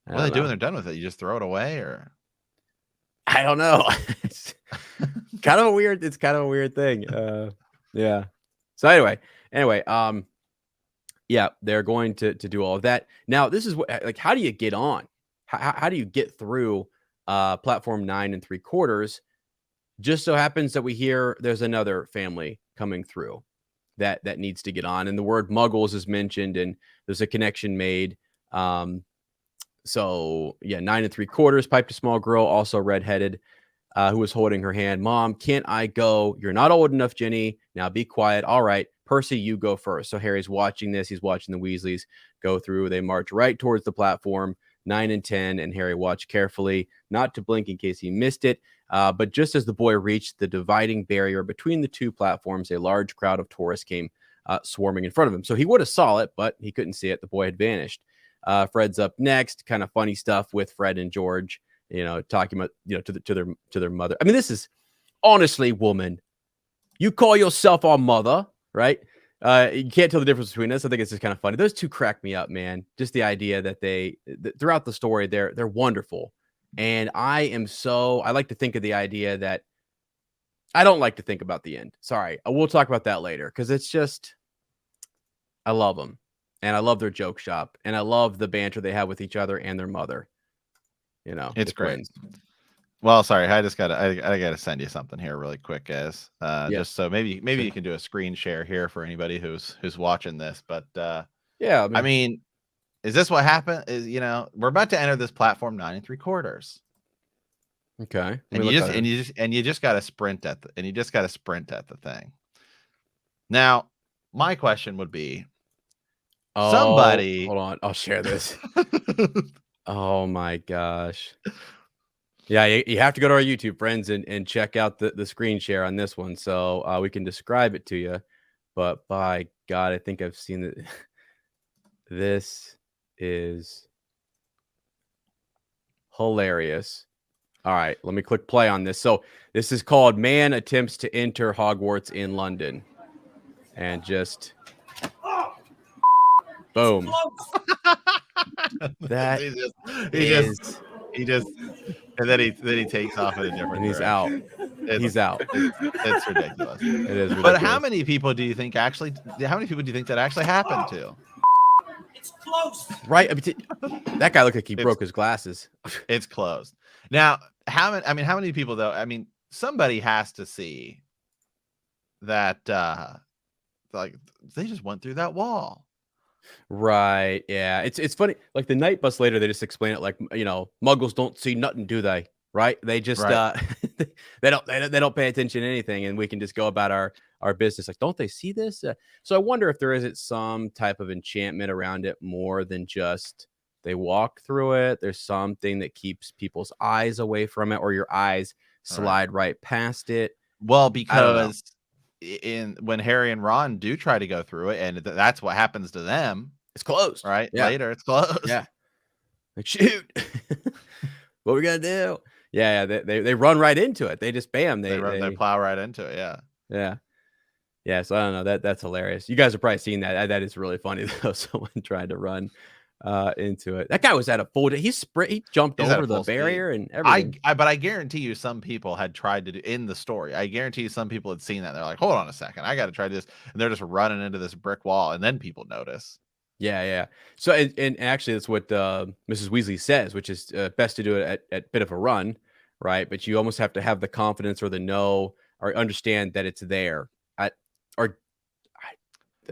What do they do when they're done with it? You just throw it away, or? I don't know. It's kind of a weird thing. Yeah. So anyway, yeah, they're going to do all of that. Now, this is what how do you get on? How do you get through platform 9 3/4? Just so happens that we hear there's another family coming through that needs to get on, and the word Muggles is mentioned, and there's a connection made. So yeah, 9 3/4 piped a small girl, also redheaded, who was holding her hand. Mom, can't I go? You're not old enough, Jenny. Now be quiet. All right, Percy, you go first. So Harry's watching this. He's watching the Weasleys go through. They march right towards the platform. 9 and 10, and Harry watched carefully, not to blink in case he missed it. But just as the boy reached the dividing barrier between the two platforms, a large crowd of tourists came swarming in front of him. So he would have saw it, but he couldn't see it. The boy had vanished. Fred's up next. Kind of funny stuff with Fred and George, talking about, to their mother. I mean, this is honestly, woman, you call yourself our mother, right? You can't tell the difference between us. I think it's just kind of funny. Those two crack me up, man. Just the idea that throughout the story, they're wonderful. And I like to think of the idea that I don't like to think about the end. Sorry. We'll talk about that later, because it's just, I love them. And I love their joke shop. And I love the banter they have with each other and their mother. It's great. Well, sorry, I gotta send you something here really quick, guys. Just so maybe sure. You can do a screen share here for anybody who's watching this. But yeah, I mean, is this what happened? We're about to enter this platform 9 3/4. Okay. And you just gotta sprint at the thing. Now, my question would be, somebody hold on, I'll share this. Oh my gosh. Yeah, you have to go to our YouTube, friends, and check out the screen share on this one, so we can describe it to you. But by God, I think I've seen it. This is hilarious. All right, let me click play on this. So this is called "Man Attempts to Enter Hogwarts in London," and just boom. That he just is, he just and then he takes off in a different and he's out. direction. It's He's out. it's ridiculous. It is But ridiculous. how many people do you think that actually happened to? It's close. Right? I mean, that guy looked like he broke his glasses. It's closed. Now, how many people though? I mean, somebody has to see that like they just went through that wall. Right. Yeah. It's funny. Like the night bus later, they just explain it like, Muggles don't see nothing, do they? Right. They just Right. they don't pay attention to anything, and we can just go about our business. Like, don't they see this? So I wonder if there isn't some type of enchantment around it more than just they walk through it. There's something that keeps people's eyes away from it, or your eyes slide right past it. Well, I don't know. because when Harry and Ron do try to go through it, and that's what happens to them, It's closed. right? Yeah. Later, it's closed. Yeah. Like, shoot. What we gonna do? Yeah, they run right into it. They just bam. They plow right into it. Yeah. Yeah. Yeah. So I don't know. That's hilarious. You guys are probably seeing that. That is really funny though. Someone tried to run into it. That guy was at a full. He jumped He's at over the full speed. barrier and everything. But I guarantee you, some people had tried to do in the story. I guarantee you, some people had seen that. They're like, "Hold on a second, I got to try this," and they're just running into this brick wall, and then people notice. Yeah, yeah. So and actually, that's what Mrs. Weasley says, which is best to do it at bit of a run, right? But you almost have to have the confidence or the know or understand that it's there.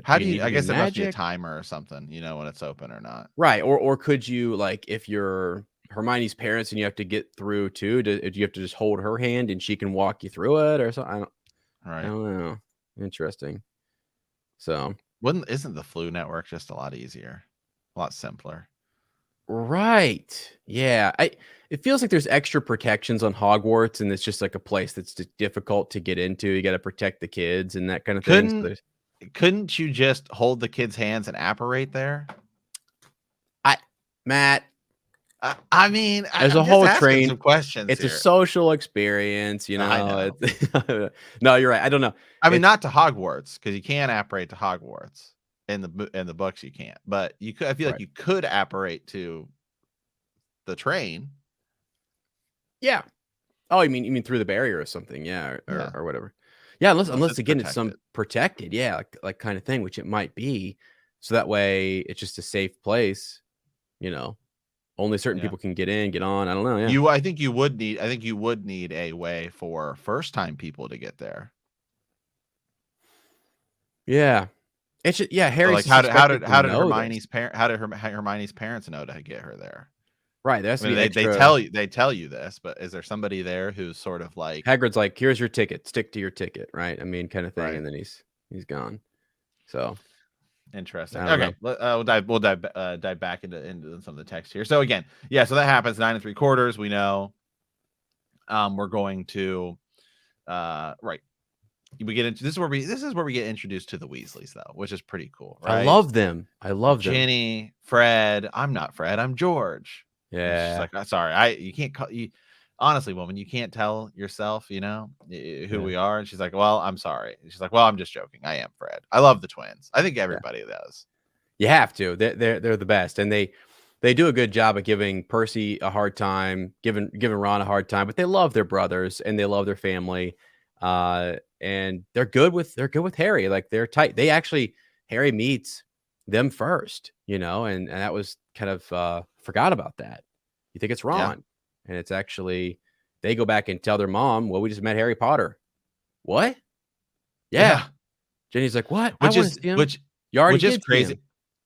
How do you? I guess there must be a timer or something, when it's open or not. Right. Or could you, like, if you're Hermione's parents and you have to get through too, do you have to just hold her hand and she can walk you through it or something? I don't know. Interesting. So Isn't the Flu Network just a lot easier, a lot simpler? Right. Yeah. It feels like there's extra protections on Hogwarts, and it's just like a place that's just difficult to get into. You got to protect the kids and that kind of thing. So couldn't you just hold the kids' hands and apparate there? Matt, I mean, there's a whole train. Some questions. It's here. a social experience, I know. No, you're right. I don't know. I mean, not to Hogwarts, because you can't apparate to Hogwarts in the books. You can't, but you could. I feel like you could apparate to the train. Yeah. Oh, you mean through the barrier or something? Yeah, or whatever. Yeah, unless again it's some protected, like kind of thing, which it might be. So that way it's just a safe place, Only certain people can get in, get on. I don't know. Yeah. I think you would need a way for first-time people to get there. Yeah. It's just, Harry's so like how did Hermione's parents know to get her there? Right. They tell you this, but is there somebody there who's sort of like Hagrid's like, here's your ticket, stick to your ticket, right? I mean, kind of thing, and then he's gone. So interesting. Okay, we'll dive back into some of the text here. So again, so that happens 9 3/4. We know. We're going to we get into this is where we get introduced to the Weasleys, though, which is pretty cool. Right? I love them. Ginny, Fred. I'm not Fred. I'm George. Yeah. Like, sorry, you can't call you. Honestly, woman, you can't tell yourself, who we are. And she's like, well, I'm sorry. And she's like, well, I'm just joking. I am Fred. I love the twins. I think everybody does. You have to. They're the best, and they do a good job of giving Percy a hard time, giving Ron a hard time, but they love their brothers and they love their family. And they're good with Harry. Like, they're tight. Harry meets them first, and that was kind of forgot about that. You think it's Ron, and it's actually they go back and tell their mom, well, we just met Harry Potter. What? Yeah. Jenny's like, what? Which is crazy.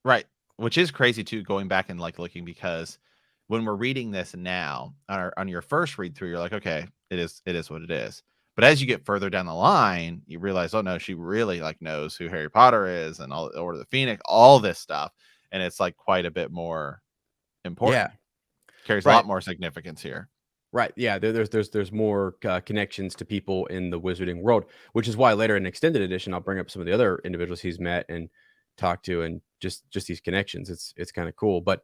Right. Which is crazy too, going back and like looking, because when we're reading this now on your first read through, you're like, okay, it is what it is. But as you get further down the line, you realize, oh no, she really like knows who Harry Potter is and all Order of the Phoenix, all this stuff. And it's like quite a bit more important. Yeah. Carries a lot more significance here. Right. Yeah. There's more connections to people in the wizarding world, which is why later in extended edition, I'll bring up some of the other individuals he's met and talked to, and just these connections. It's kind of cool. But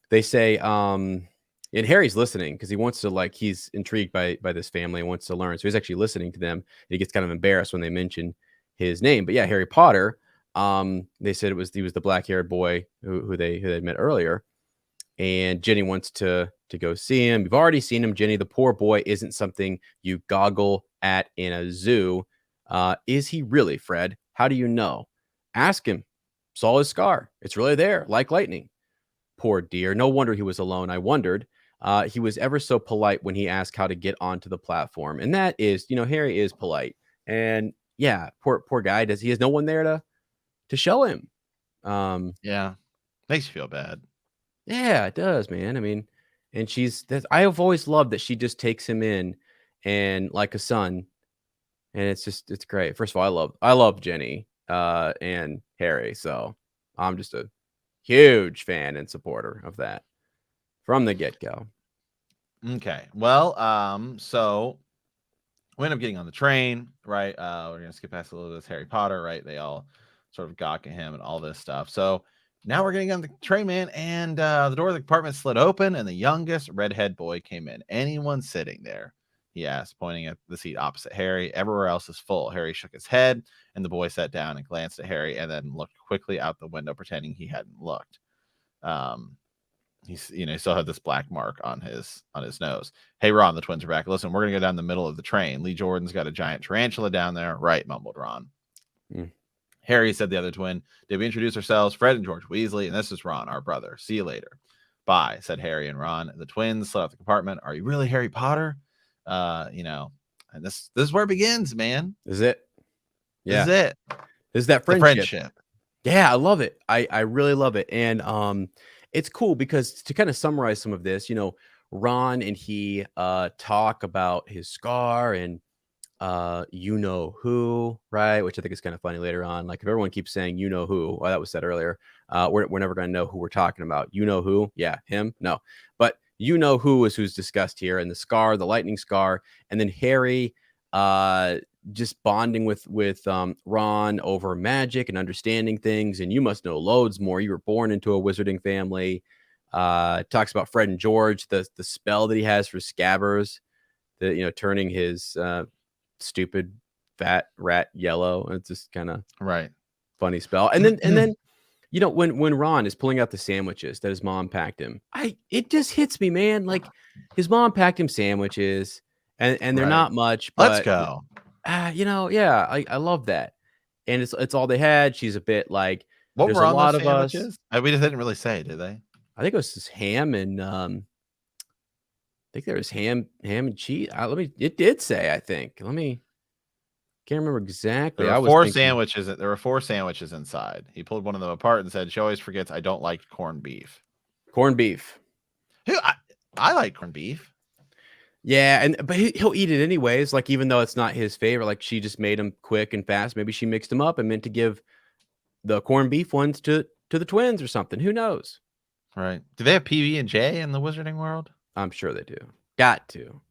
they say, and Harry's listening because he wants to, like, he's intrigued by this family and wants to learn. So he's actually listening to them. And he gets kind of embarrassed when they mention his name. But yeah, Harry Potter. They said he was the black haired boy who they had met earlier. And Jenny wants to go see him. You've already seen him, Jenny. The poor boy isn't something you goggle at in a zoo. Is he really, Fred? How do you know? Ask him. Saw his scar. It's really there, like lightning. Poor dear. No wonder he was alone. I wondered. He was ever so polite when he asked how to get onto the platform. And that is, Harry is polite. And yeah, poor guy. He has no one there to show him. Yeah. Makes you feel bad. Yeah, it does, man. I mean, and I have always loved that she just takes him in and like a son. And it's great. First of all, I love Jenny and Harry. So I'm just a huge fan and supporter of that from the get-go. Okay. Well, so we end up getting on the train, right? We're gonna skip past a little of this Harry Potter, right? They all sort of gawk at him and all this stuff. So now we're getting on the train, man, and the door of the compartment slid open, and the youngest redhead boy came in. Anyone sitting there? He asked, pointing at the seat opposite Harry. Everywhere else is full. Harry shook his head, and the boy sat down and glanced at Harry, and then looked quickly out the window, pretending he hadn't looked. He still had this black mark on his nose. Hey, Ron, the twins are back. Listen, we're gonna go down the middle of the train. Lee Jordan's got a giant tarantula down there, right? Mumbled Ron. Harry, said the other twin. Did we introduce ourselves? Fred and George Weasley, and this is Ron, our brother. See you later. Bye, said Harry and Ron. The twins slid out the compartment. Are you really Harry Potter? And this is where it begins, man. Is it? Yeah. This is it. This is that friendship. Yeah, I love it. I really love it. And it's cool because to kind of summarize some of this, Ron and he talk about his scar and YouKnow-Who, right? Which I think is kind of funny later on. Like if everyone keeps saying YouKnow-Who, that was said earlier, we're never going to know who we're talking about. YouKnow-Who? Yeah, him? No. But YouKnow-Who is who's discussed here, and the scar, the lightning scar, and then Harry just bonding with Ron over magic and understanding things, and you must know loads more. You were born into a wizarding family. Talks about Fred and George, the spell that he has for Scabbers, turning his stupid fat rat yellow. It's just kind of right funny spell. And then when Ron is pulling out the sandwiches that his mom packed him, it just hits me, man. Like his mom packed him sandwiches and they're not much, but let's go. Yeah, I love that. And it's all they had. She's a bit like, what there's were on a lot those of sandwiches? us. We just didn't really say, did they? I think it was just ham and I think there was ham and cheese. It did say, I think. Can't remember exactly. There were four sandwiches inside. He pulled one of them apart and said, she always forgets I don't like corned beef. Corned beef. I like corned beef. Yeah, but he'll eat it anyways. Like even though it's not his favorite, like she just made them quick and fast. Maybe she mixed them up and meant to give the corned beef ones to the twins or something. Who knows? Right? Do they have PB&J in the wizarding world? I'm sure they do. Got to.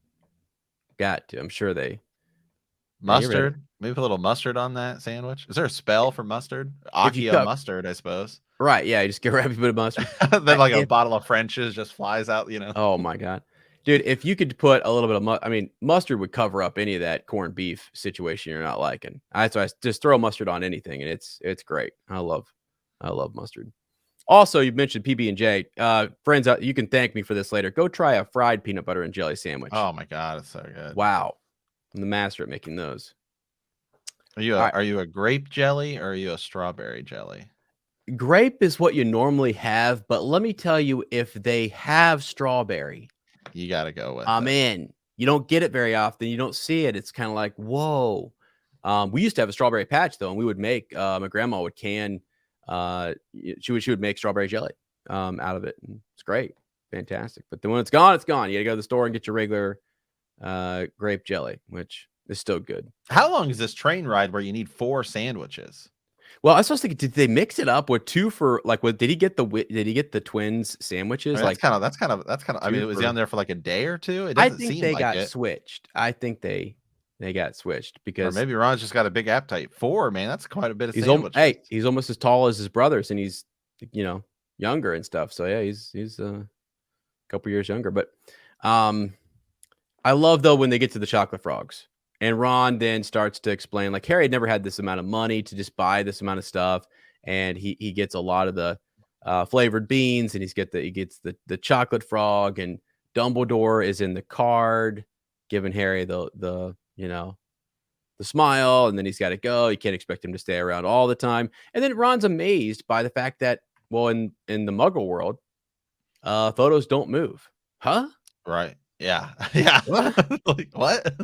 I'm sure they. Mustard? Maybe put a little mustard on that sandwich. Is there a spell for mustard? Accio mustard, I suppose. Right? Yeah, you just get a bit of mustard. Then like a bottle of French's just flies out. Oh my god. Dude, if you could put a little bit of mustard would cover up any of that corned beef situation you're not liking. So I just throw mustard on anything, and it's great. I love mustard. Also, you mentioned PB&J. Friends, you can thank me for this later. Go try a fried peanut butter and jelly sandwich. Oh my god, it's so good! Wow, I'm the master at making those. Are you a grape jelly or are you a strawberry jelly? Grape is what you normally have, but let me tell you, if they have strawberry, you got to go with I'm in. You don't get it very often. You don't see it. It's kind of like, whoa. We used to have a strawberry patch, though, and we would make, my grandma would can, she would make strawberry jelly out of it. And it's great. Fantastic. But then when it's gone, it's gone. You got to go to the store and get your regular grape jelly, which is still good. How long is this train ride where you need 4 sandwiches? Well, I was supposed to. Did they mix it up with 2 for like? What did he get Did he get the twins I sandwiches? mean, Like that's kind of. I 2 mean, was he on for? there for like a day or two? It I doesn't think seem they like got it. switched. I think they got switched Or because maybe Ron's just got a big appetite. 4, man, that's quite a bit of he's sandwiches. he's almost as tall as his brothers, and he's younger and stuff. So yeah, he's a couple years younger. But I love though when they get to the chocolate frogs. And Ron then starts to explain, like, Harry had never had this amount of money to just buy this amount of stuff, and he gets a lot of the flavored beans, and he gets the chocolate frog, and Dumbledore is in the card, giving Harry the smile, and then he's got to go. You can't expect him to stay around all the time. And then Ron's amazed by the fact that, well, in the Muggle world, photos don't move, huh? Right? Yeah, yeah. What? Like what?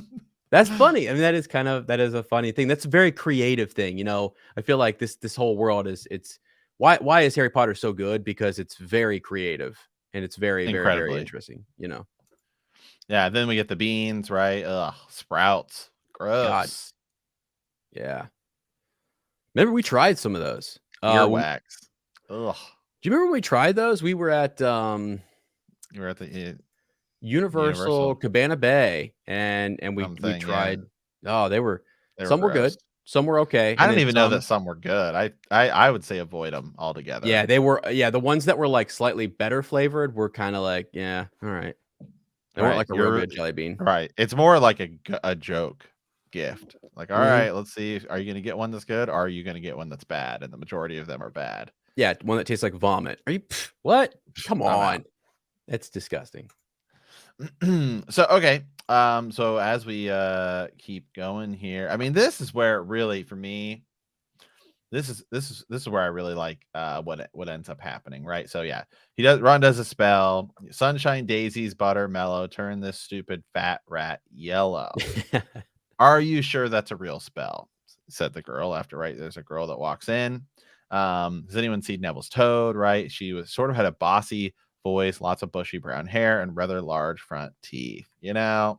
That's funny. I mean, that is a funny thing. That's a very creative thing. I feel like this whole world it's why is Harry Potter so good? Because it's very creative and it's very, very, very Incredibly. interesting, Yeah, then we get the beans, right? Ugh, sprouts. Gross. God. Yeah. Remember we tried some of those. Earwax. Ugh. Do you remember when we tried those? We were at You were at the Universal Cabana Bay, and we tried. Yeah. Oh, some were good, some were okay. I don't even know that some were good. I would say avoid them altogether. Yeah, they were. Yeah, the ones that were like slightly better flavored were kind of like, yeah, all right. They weren't like a real good jelly bean. Right. It's more like a joke gift. Like, all right, let's see. Are you going to get one that's good? Or are you going to get one that's bad? And the majority of them are bad. Yeah, one that tastes like vomit. Are you what? Come on, that's disgusting. So okay, so as we keep going here, I mean, this is where really for me, this is where I really like what ends up happening, right? So yeah, Ron does a spell. Sunshine daisies buttermellow, turn this stupid fat rat yellow. Are you sure that's a real spell? Said the girl after, right? There's a girl that walks in. Has anyone seen Neville's Toad? Right, she was sort of had a bossy voice, lots of bushy brown hair, and rather large front teeth. Hermione,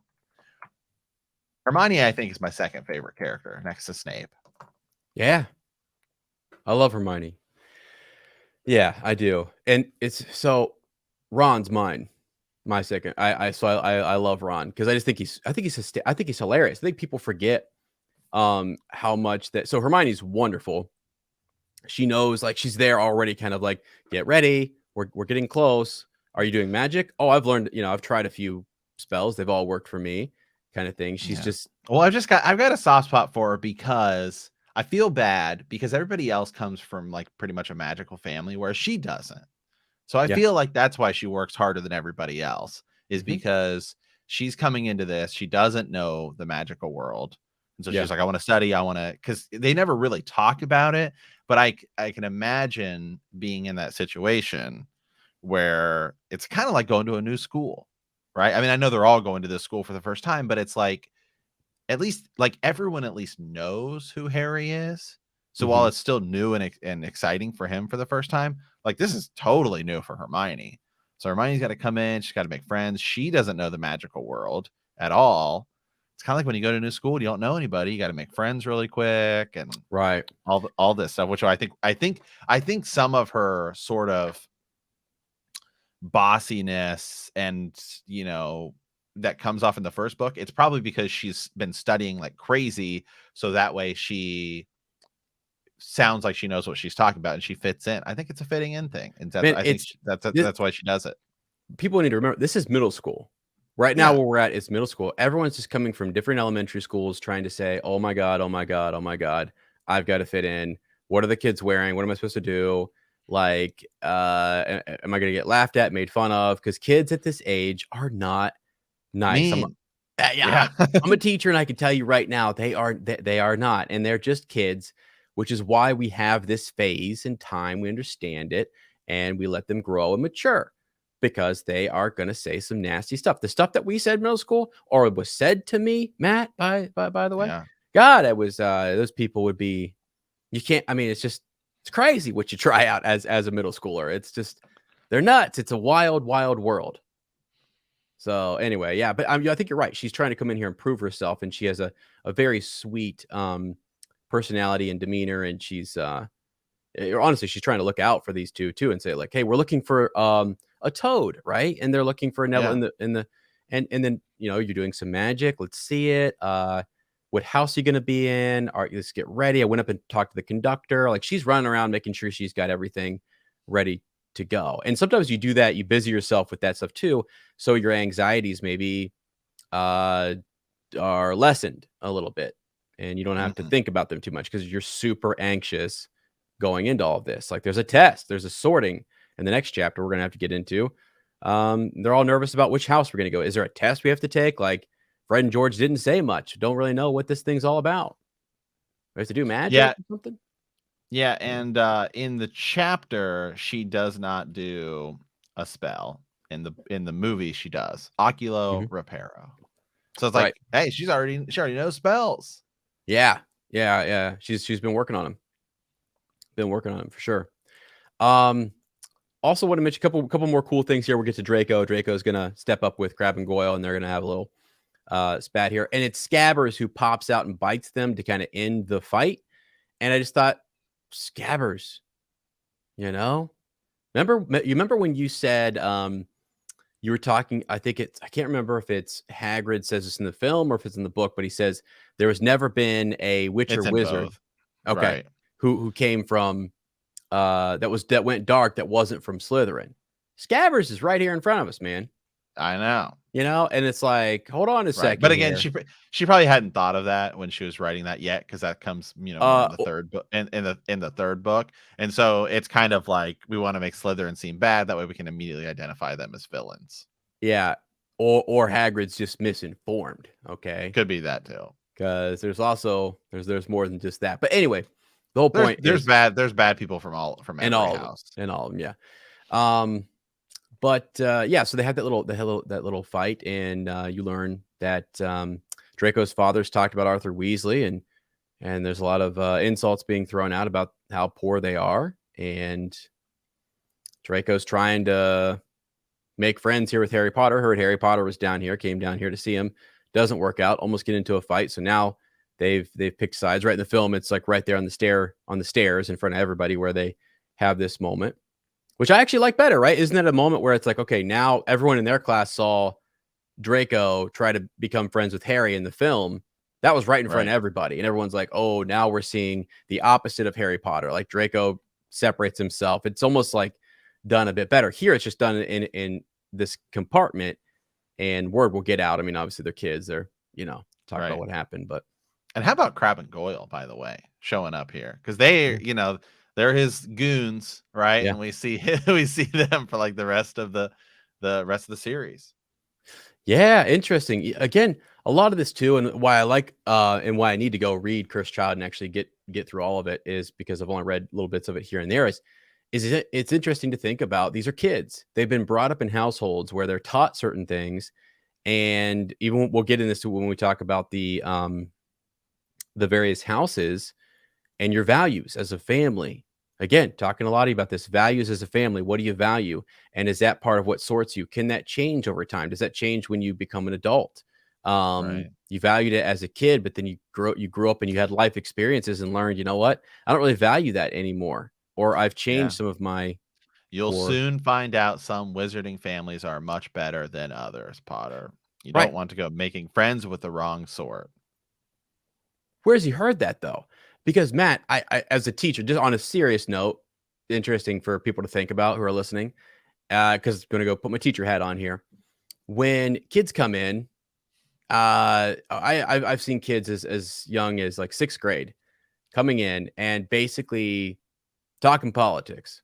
I think, is my second favorite character next to Snape. Yeah, I love Hermione. Yeah, I do, and it's so Ron's my second. I love Ron because I just think he's hilarious. I think people forget how much that. So Hermione's wonderful. She knows, like, she's there already, kind of like, get ready. We're getting close. Are you doing magic? Oh, I've learned, I've tried a few spells. They've all worked for me, kind of thing. She's just, well, I've got a soft spot for her because I feel bad because everybody else comes from like pretty much a magical family where she doesn't. So I feel like that's why she works harder than everybody else is because she's coming into this. She doesn't know the magical world. And so she's like, I want to study. I want to, because they never really talk about it. But I can imagine being in that situation where it's kind of like going to a new school, right? I mean, I know they're all going to this school for the first time, but it's like, at least like everyone at least knows who Harry is. So while it's still new and exciting for him for the first time, like this is totally new for Hermione. So Hermione's got to come in. She's got to make friends. She doesn't know the magical world at all. It's kind of like when you go to a new school, you don't know anybody. You got to make friends really quick and all this stuff, which I think some of her sort of bossiness and, that comes off in the first book. It's probably because she's been studying like crazy. So that way she sounds like she knows what she's talking about and she fits in. I think it's a fitting in thing. And that's why she does it. People need to remember this is middle school. Right now, where we're at is middle school. Everyone's just coming from different elementary schools trying to say, oh my God, oh my God, oh my God, I've got to fit in. What are the kids wearing? What am I supposed to do? Like, am I going to get laughed at, made fun of? Because kids at this age are not nice. I'm a teacher and I can tell you right now, they are not. And they're just kids, which is why we have this phase in time. We understand it and we let them grow and mature. Because they are going to say some nasty stuff. The stuff that we said in middle school, or it was said to me, Matt, by the way, God, it was, those people would be, you can't, I mean, it's crazy what you try out as a middle schooler. It's just, they're nuts. It's a wild, wild world. So anyway, but I think you're right. She's trying to come in here and prove herself. And she has a very sweet personality and demeanor, and she's honestly, she's trying to look out for these two too, and say like, hey, we're looking for a toad, right? And they're looking for a Neville and then you're doing some magic. Let's see it. What house are you gonna be in? Let's get ready. I went up and talked to the conductor. Like, she's running around making sure she's got everything ready to go. And sometimes you do that, you busy yourself with that stuff too, so your anxieties maybe are lessened a little bit, and you don't have to think about them too much because you're super anxious going into all of this. Like, there's a test, there's a sorting in the next chapter we're gonna have to get into. They're all nervous about which house we're gonna go. Is there a test we have to take? Like, Fred and George didn't say much. Don't really know what this thing's all about. We have to do magic or something. Yeah, and in the chapter, she does not do a spell. In the movie, she does Oculo Reparo. So it's like, hey, she already knows spells. Yeah. She's been working on them. For sure. Also want to mention a couple more cool things here. We'll get to Draco. Draco's gonna step up with Crabbe and Goyle, and they're gonna have a little spat here. And it's Scabbers who pops out and bites them to kind of end the fight. And I just thought, Scabbers, remember when you said you were talking, I can't remember if it's Hagrid says this in the film or if it's in the book, but he says there has never been a witch or wizard. Both. Okay. Right. Who came from that went dark, that wasn't from Slytherin. Scabbers is right here in front of us, man. I know. And it's like, hold on a second. But again, she probably hadn't thought of that when she was writing that yet, because that comes, in the third book, in the third book. And so it's kind of like, we want to make Slytherin seem bad, that way we can immediately identify them as villains. Yeah. Or Hagrid's just misinformed. Okay. Could be that too. Because there's more than just that. But anyway, the whole point there's bad people from every house. And all of them, yeah. But so they had that little fight, and you learn that Draco's father's talked about Arthur Weasley, and there's a lot of insults being thrown out about how poor they are, and Draco's trying to make friends here with Harry Potter. Heard Harry Potter was down here, came down here to see him. Doesn't work out, almost get into a fight. So now they've picked sides. Right in the film, it's like right there on the stairs in front of everybody where they have this moment, which I actually like better, right? Isn't it a moment where it's like, okay, now everyone in their class saw Draco try to become friends with Harry in the film. That was right in front of everybody. And everyone's like, oh, now we're seeing the opposite of Harry Potter. Like, Draco separates himself. It's almost like done a bit better. Here, it's just done in this compartment, and word will get out. I mean, obviously they're kids. They're, talk about what happened. But and how about Crabbe and Goyle, by the way, showing up here? Because they, they're his goons, right? Yeah. And we see them for like the rest of the series. Yeah, interesting. Again, a lot of this too, and why I like and why I need to go read Cursed Child and actually get through all of it is because I've only read little bits of it here and there. It's interesting to think about. These are kids. They've been brought up in households where they're taught certain things, and even we'll get into this when we talk about the various houses and your values as a family. Again, talking a lot about this, values as a family. What do you value? And is that part of what sorts you? Can that change over time? Does that change when you become an adult? You valued it as a kid, but then you grew up and you had life experiences and learned, you know what? I don't really value that anymore. Or I've changed some of my. You'll soon find out some wizarding families are much better than others, Potter. You don't want to go making friends with the wrong sort. Where's he heard that though? Because Matt, I as a teacher, just on a serious note, interesting for people to think about who are listening, because I'm going to go put my teacher hat on here. When kids come in, I've seen kids as young as like 6th grade coming in and basically talking politics.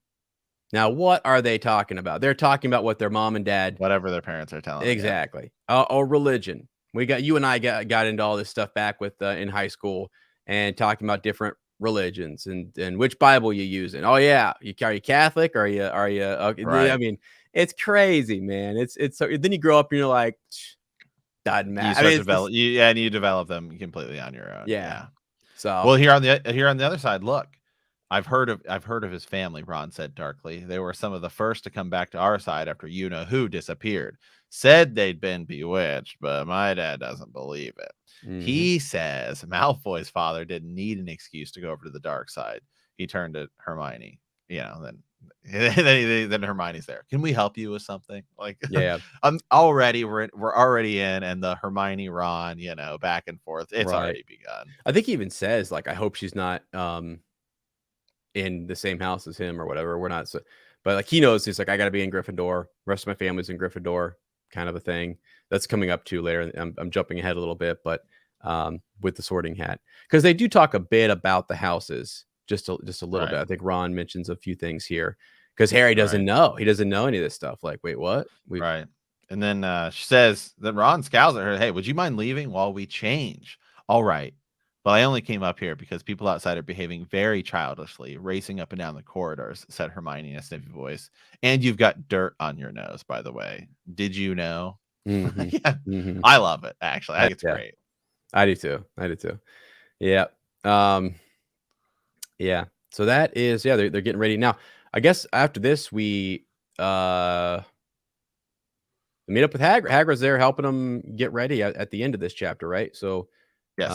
Now, what are they talking about? They're talking about what their mom and dad, whatever their parents are telling them. Exactly. Or religion. You and I got into all this stuff back with in high school and talking about different religions and which Bible you using. Oh yeah, are you Catholic? Are you? Okay. I mean, it's crazy, man. It's so. Then you grow up and you're like, doesn't matter. You develop them completely on your own. Yeah. So well, here on the other side, look, I've heard of his family, Ron said darkly. They were some of the first to come back to our side after You-Know-Who disappeared. Said they'd been bewitched, but my dad doesn't believe it. He says Malfoy's father didn't need an excuse to go over to the dark side. He turned to Hermione. Then Hermione's there. Can we help you with something? Like, Yeah, we're already in, and the Hermione Ron, back and forth. It's already begun. I think he even says like, I hope she's not in the same house as him or whatever. We're not, but like he knows he's like, I got to be in Gryffindor. Rest of my family's in Gryffindor, kind of a thing. That's coming up too later. I'm jumping ahead a little bit, but with the Sorting Hat, because they do talk a bit about the houses, just a little bit. I think Ron mentions a few things here because Harry doesn't know. He doesn't know any of this stuff. Like, wait, what? Right. And then she says that Ron scowls at her. Hey, would you mind leaving while we change? All right. Well, I only came up here because people outside are behaving very childishly, racing up and down the corridors, said Hermione in a sniffy voice. And you've got dirt on your nose, by the way. Did you know? I love it, actually. I think it's great. I do too. Yeah. Yeah. So that is, they're getting ready. Now, I guess after this, we meet up with Hagrid. Hagrid's there helping them get ready at the end of this chapter, right? So yes.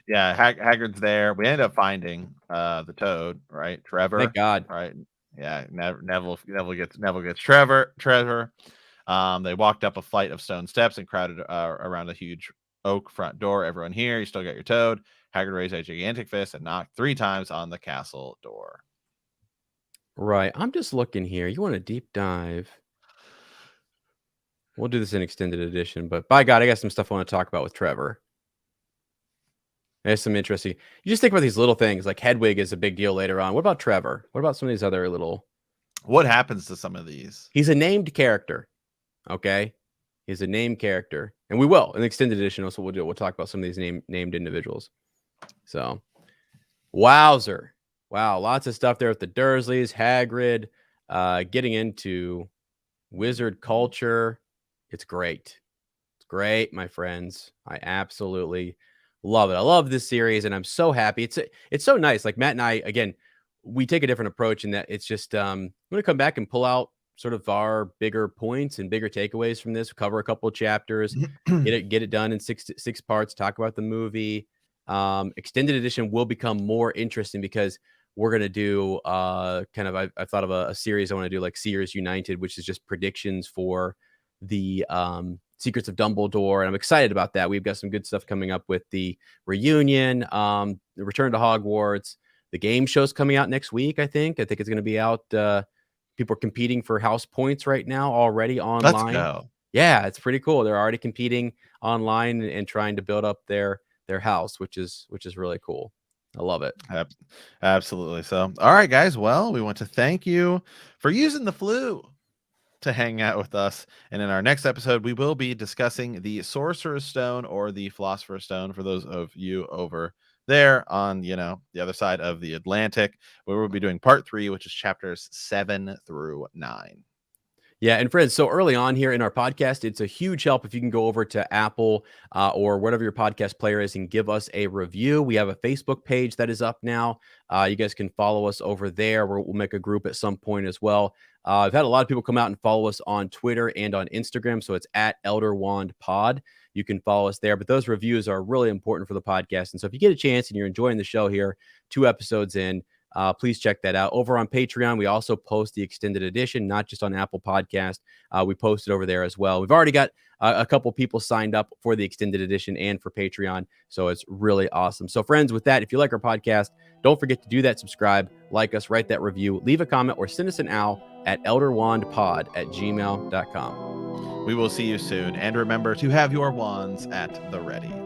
Hagrid's there. We ended up finding the Toad, right? Trevor. Thank God. Right. Yeah. Neville gets Trevor. They walked up a flight of stone steps and crowded around a huge oak front door. Everyone here, you still got your Toad. Hagrid raised a gigantic fist and knocked 3 times on the castle door. Right. I'm just looking here. You want a deep dive? We'll do this in extended edition, but by God, I got some stuff I want to talk about with Trevor. There's some interesting. You just think about these little things, like Hedwig is a big deal later on. What about Trevor? What about some of these other little? What happens to some of these? He's a named character. Okay. He's a named character. And we will in the extended edition. Also, we'll do. We'll talk about some of these named individuals. So, wowzer. Wow. Lots of stuff there with the Dursleys, Hagrid, getting into wizard culture. It's great. It's great, my friends. I absolutely love it. I love this series, and I'm so happy. It's so nice. Like Matt and I, again, we take a different approach in that it's just I'm going to come back and pull out sort of our bigger points and bigger takeaways from this. Cover a couple of chapters, get it done in six parts. Talk about the movie. Extended edition will become more interesting because we're going to do I thought of a series I want to do, like Seers United, which is just predictions for the Secrets of Dumbledore. And I'm excited about that. We've got some good stuff coming up with the reunion, the return to Hogwarts. The game show's coming out next week, I think. I think it's going to be out. People are competing for house points right now already online. Let's go. Yeah, it's pretty cool. They're already competing online and trying to build up their house, which is really cool. I love it. Absolutely. So, all right, guys. Well, we want to thank you for using the flu to hang out with us. And in our next episode, we will be discussing the Sorcerer's Stone or the Philosopher's Stone for those of you over there on, the other side of the Atlantic, where we'll be doing part 3, which is chapters 7 through 9. Yeah, and friends, so early on here in our podcast, it's a huge help if you can go over to Apple or whatever your podcast player is and give us a review. We have a Facebook page that is up now. You guys can follow us over there. We'll make a group at some point as well. I've had a lot of people come out and follow us on Twitter and on Instagram, so it's at Elder Wand Pod. You can follow us there, but those reviews are really important for the podcast. And so if you get a chance and you're enjoying the show here, 2 episodes in, please check that out. Over on Patreon, we also post the extended edition, not just on Apple Podcast. We post it over there as well. We've already got a couple people signed up for the extended edition and for Patreon, so it's really awesome. So friends, with that, if you like our podcast, don't forget to do that. Subscribe, like us, write that review, leave a comment, or send us an owl at elderwandpod@gmail.com. We will see you soon. And remember to have your wands at the ready.